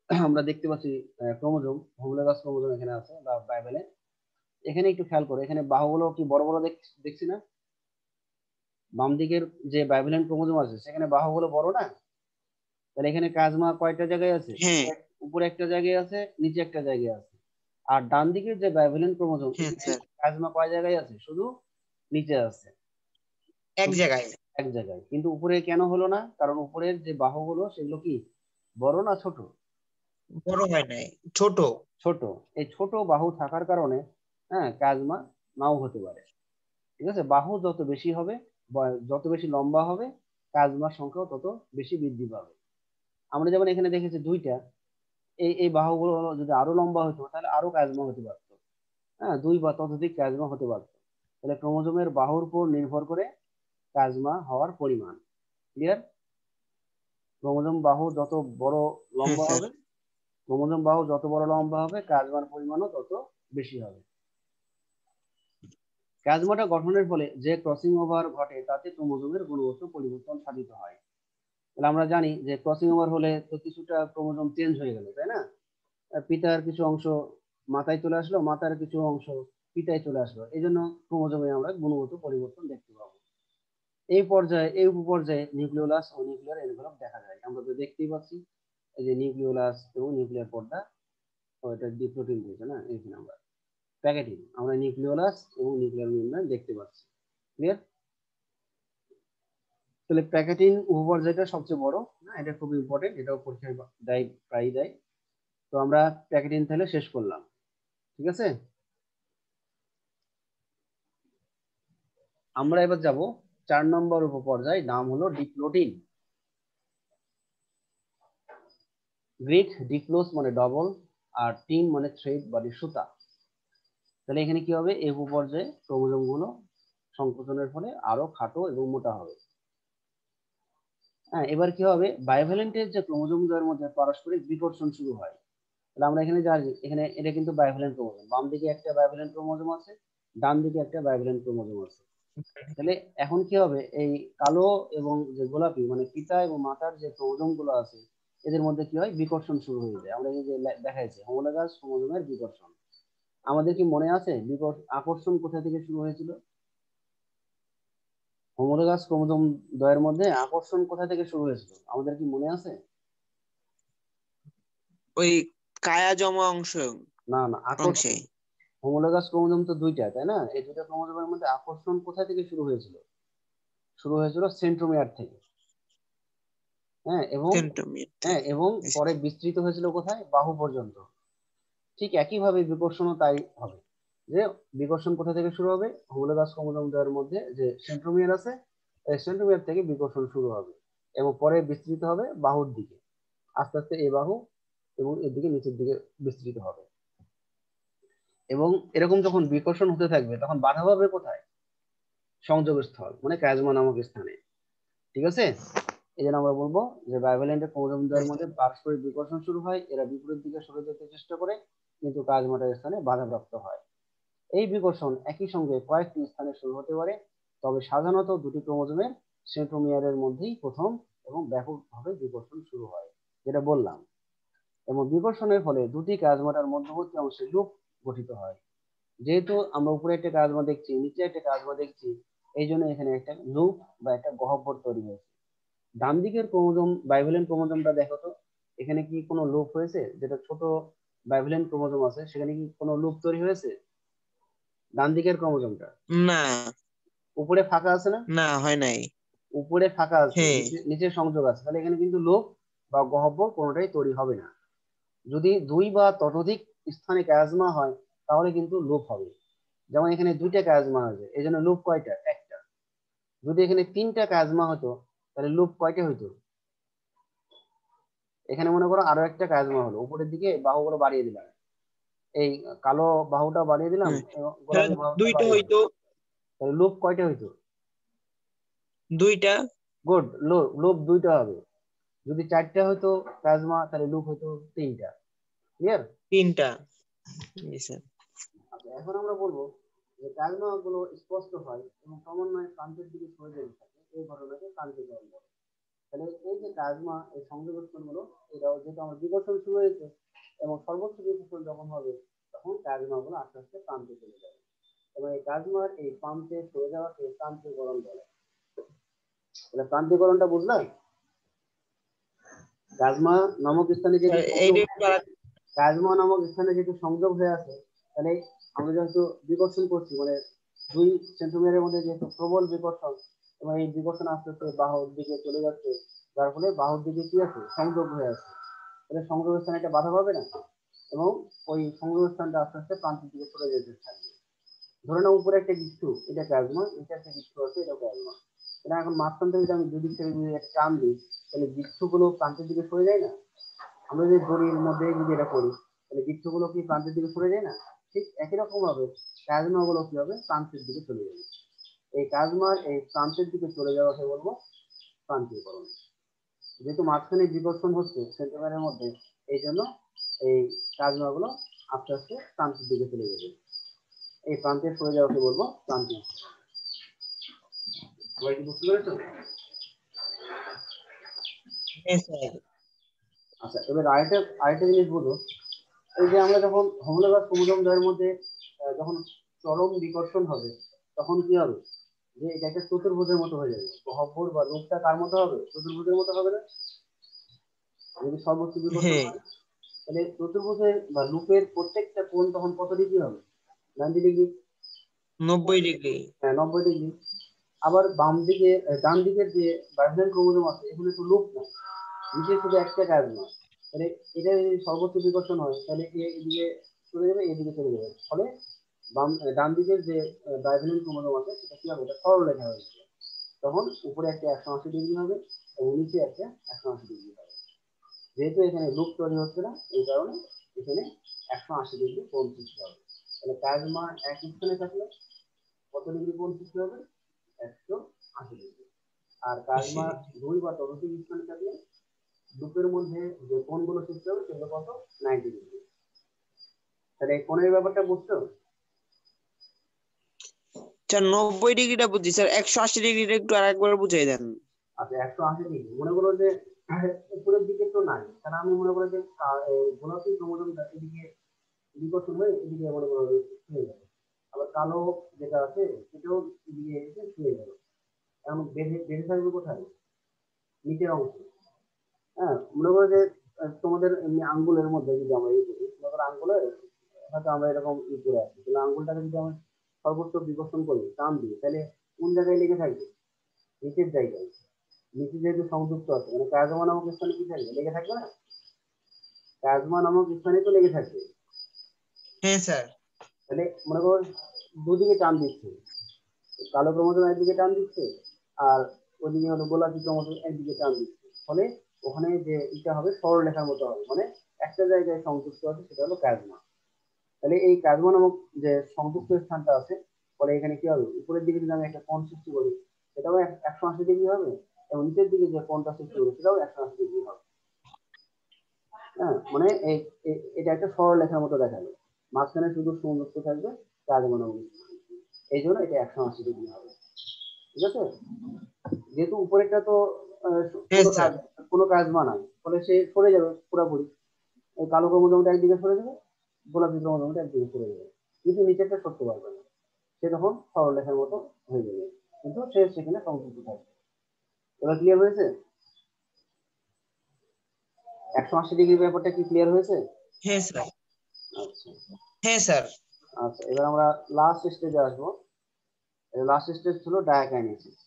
আমরা দেখতে পাচ্ছি ক্রোমোজোম, হোমোলোগাস ক্রোমোজোম এখানে আছে বা বায়োভ্যালেন্ট, এখানে একটু খেয়াল করো, এখানে বাহুগুলো কি বড় বড় দেখছি না? বাম দিকের যে বায়োভ্যালেন্ট ক্রোমোজোম আছে সেখানে বাহুগুলো বড় না? তাহলে এখানে কাজমা কয়টা জায়গায় আছে? হ্যাঁ। উপরে একটা জায়গায় আছে, নিচে একটা জায়গায় আছে। আর ডান দিকের যে বায়োভ্যালেন্ট ক্রোমোজোম, হ্যাঁ এখানে স্যার। কাজমা কয় জায়গায় আছে? শুধু নিচে আছে, এক শুধু জায়গায়। এক জায়গায়। কিন্তু উপরে কেন হলো না? কারণ উপরের যে বাহুগুলো সেগুলো কি বড় না ছোট? বড় হয় নাই, ছোট। ছোট। এই ছোট বাহু থাকার কারণে হ্যাঁ কাজমা নাও হতে পারে। ঠিক আছে, বাহু যত বেশি হবে বা যত বেশি লম্বা হবে কাজমার সংখ্যাও তত বেশি বৃদ্ধি পাবে। আমরা যেমন এখানে দেখেছি দুইটা, এই এই বাহুগুলো যদি আরো লম্বা হতো তাহলে আরো কাজমা হতে পারতো। হ্যাঁ, দুই বা ততোধিক কাজমা হতে পারতো। তাহলে ক্রোমোজোমের বাহুর উপর নির্ভর করে কাজমা হওয়ার পরিমাণ। ক্লিয়ার? ক্রোমোজোম বাহু যত বড় হ্যাঁ লম্বা স্যার। হবে, ক্রোমোজোম বাহু যত বড় লম্বা হবে কাজমার পরিমাণও তত বেশি হবে। কাজমাটা গঠনের ফলে যে ক্রসিং ওভার ঘটে তাতে ক্রোমোজোমের গুণগত পরিবর্তন সাধিত হয়। তাহলে আমরা জানি যে ক্রসিং ওভার হলে তো কিছুটা ক্রোমোজোম চেঞ্জ হয়ে গেল, তাই না? পিতার কিছু অংশ মাথায় চলে আসলো, মাতার কিছু অংশ পিতায় চলে আসলো, এই জন্য ক্রোমোজোমে আমরা গুণগত পরিবর্তন দেখতে পাবো। এই পর্যায়ে এই উপপর্যায়ে নিউক্লিওলাস ও নিউক্লিয়ার এনভেলপ দেখা যায়, আমরা তো দেখতেই পাচ্ছি এই যে নিউক্লিওলাস এবং নিউক্লিয়ার পর্দা এটা ডিপ্লোটিন দিয়েছে না, এখানে আমরা প্যাকেটিন, আমরা নিউক্লিওলাস এবং নিউক্লিয়ার মেমব্রেন দেখতে পাচ্ছি। ক্লিয়ার? তাহলে প্যাকেটিন উপপর্যায়টা সবচেয়ে বড় না, এটা খুব ইম্পর্টেন্ট, এটাও পরীক্ষায় দেয়, প্রায় দেয়। তো আমরা প্যাকেটিন তাহলে শেষ করলাম, ঠিক আছে। আমরা এবার যাব 4 নম্বর উপপর্যায়, নাম হলো ডিপ্লোটিন। গ্রিক ডিপ্লোস মানে ডবল, আর টিন মানে থ্রেড বা সুতা। তাহলে এখানে কি হবে, এই উপপর্যায়ে ক্রোমোজোম গুলো সংকোচনের ফলে আরো খাটো এবং মোটা হবে। হ্যাঁ, এবার কি হবে, বায়োভ্যালেন্টের যে ক্রোমোজোম দ্বয়ের মধ্যে পারস্পরিক বিকর্ষণ শুরু হয়। তাহলে আমরা এখানে যা, এখানে এটা কিন্তু বায়োভ্যালেন্ট ক্রোমোজোম, বাম দিকে একটা বায়োভ্যালেন্ট ক্রোমোজোম আছে, ডান দিকে একটা বায়োভ্যালেন্ট ক্রোমোজোম আছে। তাহলে এখন কি হবে, এই কালো এবং যে গোলাপি মানে পিতা এবং মাতার যে ক্রোমোজোম গুলো আছে, এদের মধ্যে কি হয়, বিকর্ষণ শুরু হয়ে যায়। আমরা এই যে দেখাইছি হোমোলোগাস ক্রোমোজোমের বিকর্ষণ। আমাদের কি মনে আছে আকর্ষণ কোথা থেকে শুরু হয়েছিল? হোমোলোগাস ক্রোমোজোম দ্বয়ের মধ্যে আকর্ষণ কোথা থেকে শুরু হয়েছিল, আমাদের কি মনে আছে? ওই কায়া জমা না না, অংশে। আকর্ষণ, হোমোলোগাস ক্রোমোজোম তো দুইটা, তাই না? এই দুইটা ক্রোমোজোমের মধ্যে আকর্ষণ কোথা থেকে শুরু হয়েছিল? শুরু হয়েছিল সেন্ট্রোমিয়ার থেকে। হ্যাঁ, এবং সেন্টোমিয়ার হ্যাঁ, থেকে। এবং পরে বিস্তৃত হয়েছিল কোথায়, বাহু পর্যন্ত। ঠিক একইভাবে বিকর্ষণও তাই হবে, যে বিকর্ষণ কোথা থেকে শুরু হবে, হোমোলোগাস ক্রোমোজোম দ্বয়ের মধ্যে যে সেন্ট্রোমিয়ার আছে, এই সেন্ট্রোমিয়ার থেকে বিকর্ষণ শুরু হবে এবং পরে বিস্তৃত হবে বাহুর দিকে, আস্তে আস্তে এই বাহু এবং এর দিকে নিচের দিকে বিস্তৃত হবে। এবং এরকম যখন বিকর্ষণ হতে থাকবে তখন বাধা পাবে কোথায়, সংযোগস্থল মানে ক্যাজমা নামক স্থানে। ঠিক আছে, এই জন্য আমরা বলবো যে বায়োভ্যালেন্টের ক্রোমোজোমদের মধ্যে পারস্পরিক বিকর্ষণ শুরু হয়, এরা বিপরীত দিকে সরে যেতে চেষ্টা করে কিন্তু কাজমাটার স্থানে বাধাপ্রাপ্ত হয়। এই বিকর্ষণ একই সঙ্গে কয়েকটি স্থানে শুরু হতে পারে, তবে সাধারণত দুটি ক্রোমোজোমের সেন্ট্রোমিয়ারের মধ্যেই প্রথম এবং ব্যাপকভাবে বিকর্ষণ শুরু হয়, যেটা বললাম। এবং বিকর্ষণের ফলে দুটি কাজমাটার মধ্যবর্তী অংশে লুপ গঠিত হয়। যেহেতু আমরা উপরে একটা কাজমা দেখছি, নিচে একটা কাজমা দেখছি, এই জন্য এখানে একটা লুপ বা একটা গহ্বর তৈরি হয়েছে। ডান দিকের ক্রোমোজোম বাইভ্যালেন্ট ক্রোমোজোমটা দেখো তো, এখানে কি কোনো লুপ হয়েছে? যেটা ছোট বাইভ্যালেন্ট ক্রোমোজোম আছে সেখানে কি কোনো লুপ তৈরি হয়েছে? ডান দিকের ক্রোমোজোমটা না, উপরে ফাঁকা আছে না, না হয় নাই। উপরে ফাঁকা আছে, হ্যাঁ। নিচে নিচে সংযোগ আছে, তাহলে এখানে কিন্তু লুপ বা গহ্বর কোনোটাই তৈরি হবে না। যদি দুই বা ততোধিক স্থানে ক্যাজমা হয় তাহলে কিন্তু লুপ হবে। যেমন এখানে দুইটা ক্যাজমা আছে, এই জন্য লুপ কয়টা, একটা। যদি এখানে তিনটা ক্যাজমা হতো তাহলে লুপ কয়টা হইতো? এখানে মনে করো আরো একটা কাজমা হলো, উপরের দিকে বাহুগুলো বাড়িয়ে দিলাম, এই কালো বাহুটা বাড়িয়ে দিলাম হ্যাঁ, এবং তাহলে গোলাপি বাহুটা দুইটা বাড়িয়ে দিলাম, হইতো। তাহলে লুপ কয়টা হইতো? দুইটা। গুড, লুপ দুইটা হবে। যদি চারটা হইতো প্লাজমা তাহলে লুপ হইতো তিনটা। ক্লিয়ার? তিনটা। জি স্যার। আচ্ছা, এখন আমরা বলবো যে প্লাজমা গুলো স্পষ্ট হয় এবং ক্রমান্বয়ে প্রান্তের দিকে সরে যেতে থাকে, এই ঘটনাকে প্রান্তিকরণ বলে। তাহলে এই যে প্লাজমা, এই সংযোগস্থল গুলো, এটাও যেহেতু আমার বিকর্ষণ শুরু হয়েছে এবং সর্বোচ্চ বিকর্ষণ যখন হবে তখন প্লাজমা গুলো আস্তে আস্তে প্রান্তে চলে যাবে এবং এই প্লাজমার এই প্রান্তে সরে যাওয়াকে প্রান্তিকরণ বলে। তাহলে প্রান্তিকরণটা বুঝলাম, প্লাজমা নামক স্থানে যেহেতু সংযোগ, এইটা প্লাজমা নামক স্থানে যেহেতু সংযোগ হয়ে আছে, তাহলে আমরা যেহেতু বিকর্ষণ করছি মানে দুই সেন্টিমিটারের মধ্যে যেহেতু প্রবল বিকর্ষণ এবং এই বিকর্ষণ আস্তে আস্তে বাহুর দিকে চলে যাচ্ছে, যার ফলে বাহুর দিকে কি আছে, সংযোগ হয়ে আছে, তাহলে সংযোগ স্থানে একটা বাধা পাবে না এবং ওই সংযোগ স্থানটা আস্তে আস্তে প্রান্তের দিকে চলে যেতে থাকবে। ধরে নাও উপরে একটা গিট্টু, এটা প্লাজমা, এটা একটা গিট্টু আছে, এটা প্লাজমা। এটা এখন মাঝখান থেকে যদি আমি দুদিক থেকে যদি একটা টান দিই তাহলে গিট্টুগুলো প্রান্তের দিকে সরে যায় না? আমরা যদি দড়ির মধ্যে যদি এটা করি তাহলে বৃক্ষগুলো কি প্রান্তের দিকে সরে যায় না? ঠিক একই রকম ভাবে প্লাজমা গুলো কি হবে, প্রান্তের দিকে চলে যাবে। এই প্লাজমার এই প্রান্তের দিকে চলে যাওয়াকে বলবো প্রান্তীয়করণ। যেহেতু মাঝখানে বিকর্ষণ হচ্ছে সেন্টিমিটারের মধ্যে, এই জন্য এই প্লাজমা গুলো আস্তে আস্তে প্রান্তের দিকে চলে যাবে, এই প্রান্তে সরে যাওয়াকে বলবো প্রান্তীয়। সবাই কি বুঝতে পেরেছো? হ্যাঁ স্যার। আচ্ছা, এবার আরেকটা আরেকটা জিনিস বলো, এই যে আমরা যখন হোমোলোগাস ক্রোমোজোম দ্বয়ের মধ্যে যখন চরম বিকর্ষণ হবে তখন কি হবে, যে এটা একটা চতুর্ভুজের মতো হয়ে যাবে, গহ্বর বা রূপটা কার মতো হবে, চতুর্ভুজের মতো হবে না যদি সর্বোচ্চ বিকর্ষণ হ্যাঁ। হয়? তাহলে চতুর্ভুজের বা লুপের প্রত্যেকটা কোণ তখন কত ডিগ্রি হবে? 90 ডিগ্রি। 90 ডিগ্রি। হ্যাঁ, 90 ডিগ্রি। আবার বাম দিকে ডান দিকের যে ভার্সেন ক্রোমোজোম আছে এখানে তো লুপ নাই, নিচে শুধু একটা কাজ নয়। তাহলে এটা যদি সর্বোচ্চ বিকর্ষণ হয় তাহলে এদিকে চলে যাবে, এদিকে চলে যাবে, ফলে ডান দিকের যে ভার্সেন ক্রোমোজোম আছে সেটা কি হবে? এটা সরলরেখা হয়ে যাবে। তখন উপরে একটা 180 ডিগ্রি হবে এবং নিচে একটা 180 ডিগ্রি হবে। যেহেতু এখানে লুপ তৈরি হচ্ছে না এই কারণে এখানে 180 ডিগ্রি কোণ সৃষ্টি হবে। তাহলে প্লাজমা এক স্থানে থাকলে কত ডিগ্রি কোণ সৃষ্টি হবে? 180 ডিগ্রি। আর প্লাজমা 2 বা ততোধিক স্থানে থাকলে লুপের মধ্যে যে কোণগুলো সৃষ্টি হবে সেগুলো কত? 90 ডিগ্রি। তাহলে এই কোণের ব্যাপারটা বুঝছো? স্যার 90 ডিগ্রিটা বুঝছি স্যার, 180 ডিগ্রিটা একটু আরেকবার বুঝিয়ে দেন। আচ্ছা, 180 ডিগ্রি মনে করো যে উপরের দিকে তো নাই, তাহলে আমি মনে করি যে গোলাপি ক্রোমোজোমটা এদিকে বিকর্ষণ হয়ে এদিকে মনে করো ছুঁয়ে যাবে, আবার কালো যেটা আছে সেটাও এদিকে এসে ছুঁয়ে যাবে। এখন বেঁধে বেঁধে থাকবে কোথায়? নিচের অংশে। হ্যাঁ, মনে করো যে তোমাদের এমনি আঙ্গুলের মধ্যে যদি আমরা ইয়ে করি, মনে করো আঙ্গুলে হয়তো আমরা এরকম ই করে আছি, তাহলে আঙ্গুলটাকে যদি আমরা সর্বোচ্চ বিকর্ষণ করি, টান দিই, তাহলে কোন জায়গায় লেগে থাকবে? নিচের জায়গায়। নিচে যেহেতু সংযুক্ত আছে মানে প্লাজমা নামক স্থানে কি থাকবে? লেগে থাকবে না? প্লাজমা নামক স্থানে তো লেগে থাকবে। হ্যাঁ স্যার। তাহলে মনে করো দুদিকে টান দিচ্ছে, কালো ক্রোমোজোম একদিকে টান দিচ্ছে আর ওদিকে হলো গোলাপি ক্রোমোজোম একদিকে টান দিচ্ছে, ফলে ওখানে যে এটা হবে সরলরেখার মতো হবে, মানে একটা জায়গায় সংযুক্ত আছে সেটা হলো প্লাজমা। তাহলে এই প্লাজমা নামক যে সংযুক্ত স্থানটা আছে, ফলে এখানে কি হবে? উপরের দিকে যদি আমি একটা কোণ সৃষ্টি করি সেটাও 180 ডিগ্রি হবে এবং নিচের দিকে যে কোণটা সৃষ্টি করি সেটাও 180 ডিগ্রি হবে। হ্যাঁ, মানে এটা একটা সরলরেখার মতো দেখাবে, মাঝখানে শুধু সংযুক্ত থাকবে প্লাজমা নামক স্থান। এই জন্য এটা 180 ডিগ্রি হবে। ঠিক আছে? যেহেতু উপরেরটা তো হ্যাঁ স্যার। কোনো কাজ মানায়, ফলে সে সরে যাবে পুরোপুরি। এই কালো ক্রোমোজোমটা একদিকে সরে যাবে, গোলাপি ক্রোমোজোমটা একদিকে সরে যাবে, কিন্তু নিচেরটা সরতে পারবে না, সে তখন সরলরেখার মতো হয়ে যাবে, কিন্তু সে সেখানে সংযুক্ত থাকবে। এবার ক্লিয়ার হয়েছে? 180 ডিগ্রি ব্যাপারটা কি ক্লিয়ার হয়েছে? হ্যাঁ স্যার। আচ্ছা হ্যাঁ স্যার। আচ্ছা, এবার আমরা লাস্ট স্টেজে আসবো। লাস্ট স্টেজ হলো ডায়াকাইনেসিস।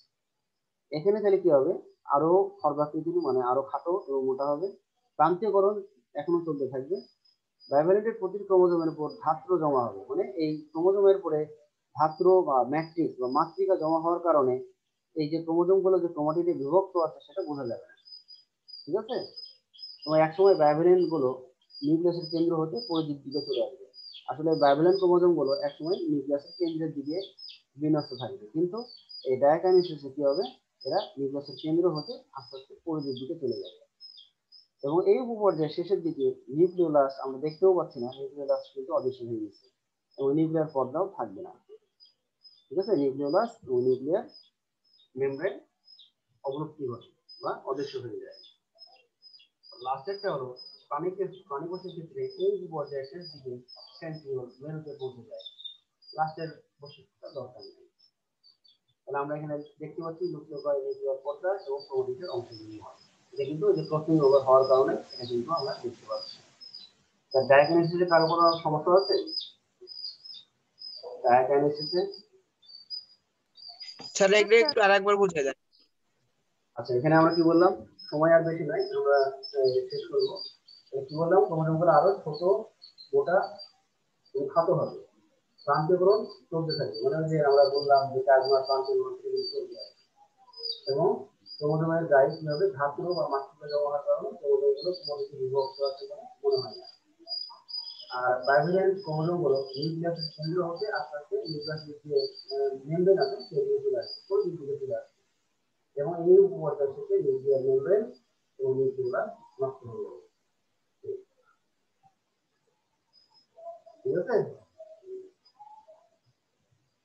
এখানে তাহলে কি হবে? আরো খর্বাকৃতির মানে আরো খাটো এবং মোটা হবে। প্রান্তীয়করণ এখনো চলতে থাকবে। বায়োভ্যালেন্টের প্রতিটি ক্রোমোজোমের উপর ধাত্র জমা হবে, মানে এই ক্রোমোজোমের পরে ধাত্র বা ম্যাট্রিক্স বা মাতৃকা জমা হওয়ার কারণে এই যে ক্রোমোজোম গুলো যে ক্রোমাটিডে বিভক্ত আছে সেটা বোঝা যাবে না। ঠিক আছে? তোমার একসময় বায়োভ্যালেন্ট গুলো নিউক্লিয়াসের কেন্দ্র হতে পরিধির দিকে চলে আসবে। আসলে বায়োভ্যালেন্ট ক্রোমোজোম গুলো একসময় নিউক্লিয়াসের কেন্দ্রের দিকে বিন্যস্ত থাকবে, কিন্তু এই ডায়াকাইনেসিসে কি হবে? এরা নিউক্লিয়াসের কেন্দ্র হতে আস্তে আস্তে পরিধির দিকে চলে যাবে এবং এই উপপর্যায়ের শেষের দিকে নিউক্লিওলাস আমরা দেখতেও পাচ্ছি না, নিউক্লিওলাস কিন্তু অদৃশ্য হয়ে গেছে এবং নিউক্লিয়ার পর্দাও থাকবে না। ঠিক আছে? নিউক্লিওলাস এবং নিউক্লিয়ার মেমব্রেন অবলুপ্তি ঘটে বা অদৃশ্য হয়ে যায়। লাস্টেরটা হলো প্রাণী কোষের ক্ষেত্রে এই উপপর্যায়ের শেষ দিকে সেন্ট্রিওল মেরুতে পৌঁছে যায়। লাস্টের বৈশিষ্ট্যটা দরকার নেই। তাহলে আমরা এখানে দেখতে পাচ্ছি নিউক্লিয়ার পর্দা এবং ক্রোমাটিডের অংশগুলি হয়। এটা কিন্তু এই যে ক্রসিং ওভার হওয়ার কারণে এটা কিন্তু আমরা দেখতে পাচ্ছি। তার ডায়াগনোসিসে কারো কোনো সমস্যা আছে? ডায়াগনোসিসে স্যার এগুলো একটু আরেকবার বুঝিয়ে দেন। আচ্ছা, এখানে আমরা কি বললাম? সময় আর বেশি নাই, আমরা শেষ করবো। কি বললাম? ক্রোমোজোমগুলো আরো ছোট, মোটা এবং খাটো হবে। প্রান্তীয়করণ চলতে থাকে, মানে যে আমরা বললাম যে প্লাজমার প্রান্তীয়করণ চলতে থাকে এবং ক্রোমোজোমের গায়ে কি হবে? ধাত্র বা মাতৃকা জমা হওয়ার কারণে ক্রোমোজোমগুলো ক্রোমোজোমে বিভক্ত আছে বলে মনে হয় না। আর বায়োভ্যালেন্ট ক্রোমোজোমগুলো নিউক্লিয়াসের কেন্দ্র হতে আস্তে আস্তে নিউক্লিয়াসের যে মেমব্রেন আছে সেদিকে চলে আসে, কোন দিকে চলে আসে এবং এই উপপর্যায় থেকে নিউক্লিয়ার মেমব্রেন এবং নিউক্লিয়াস নষ্ট হয়ে যাবে। ঠিক আছে?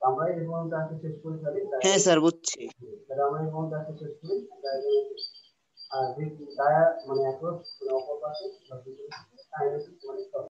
আমরা এই পর্যন্ত আজকে শেষ করি। হ্যাঁ স্যার বুঝছি। তাহলে আমরা এই পর্যন্ত আজকে শেষ করি। আর যে মানে অপর পাশে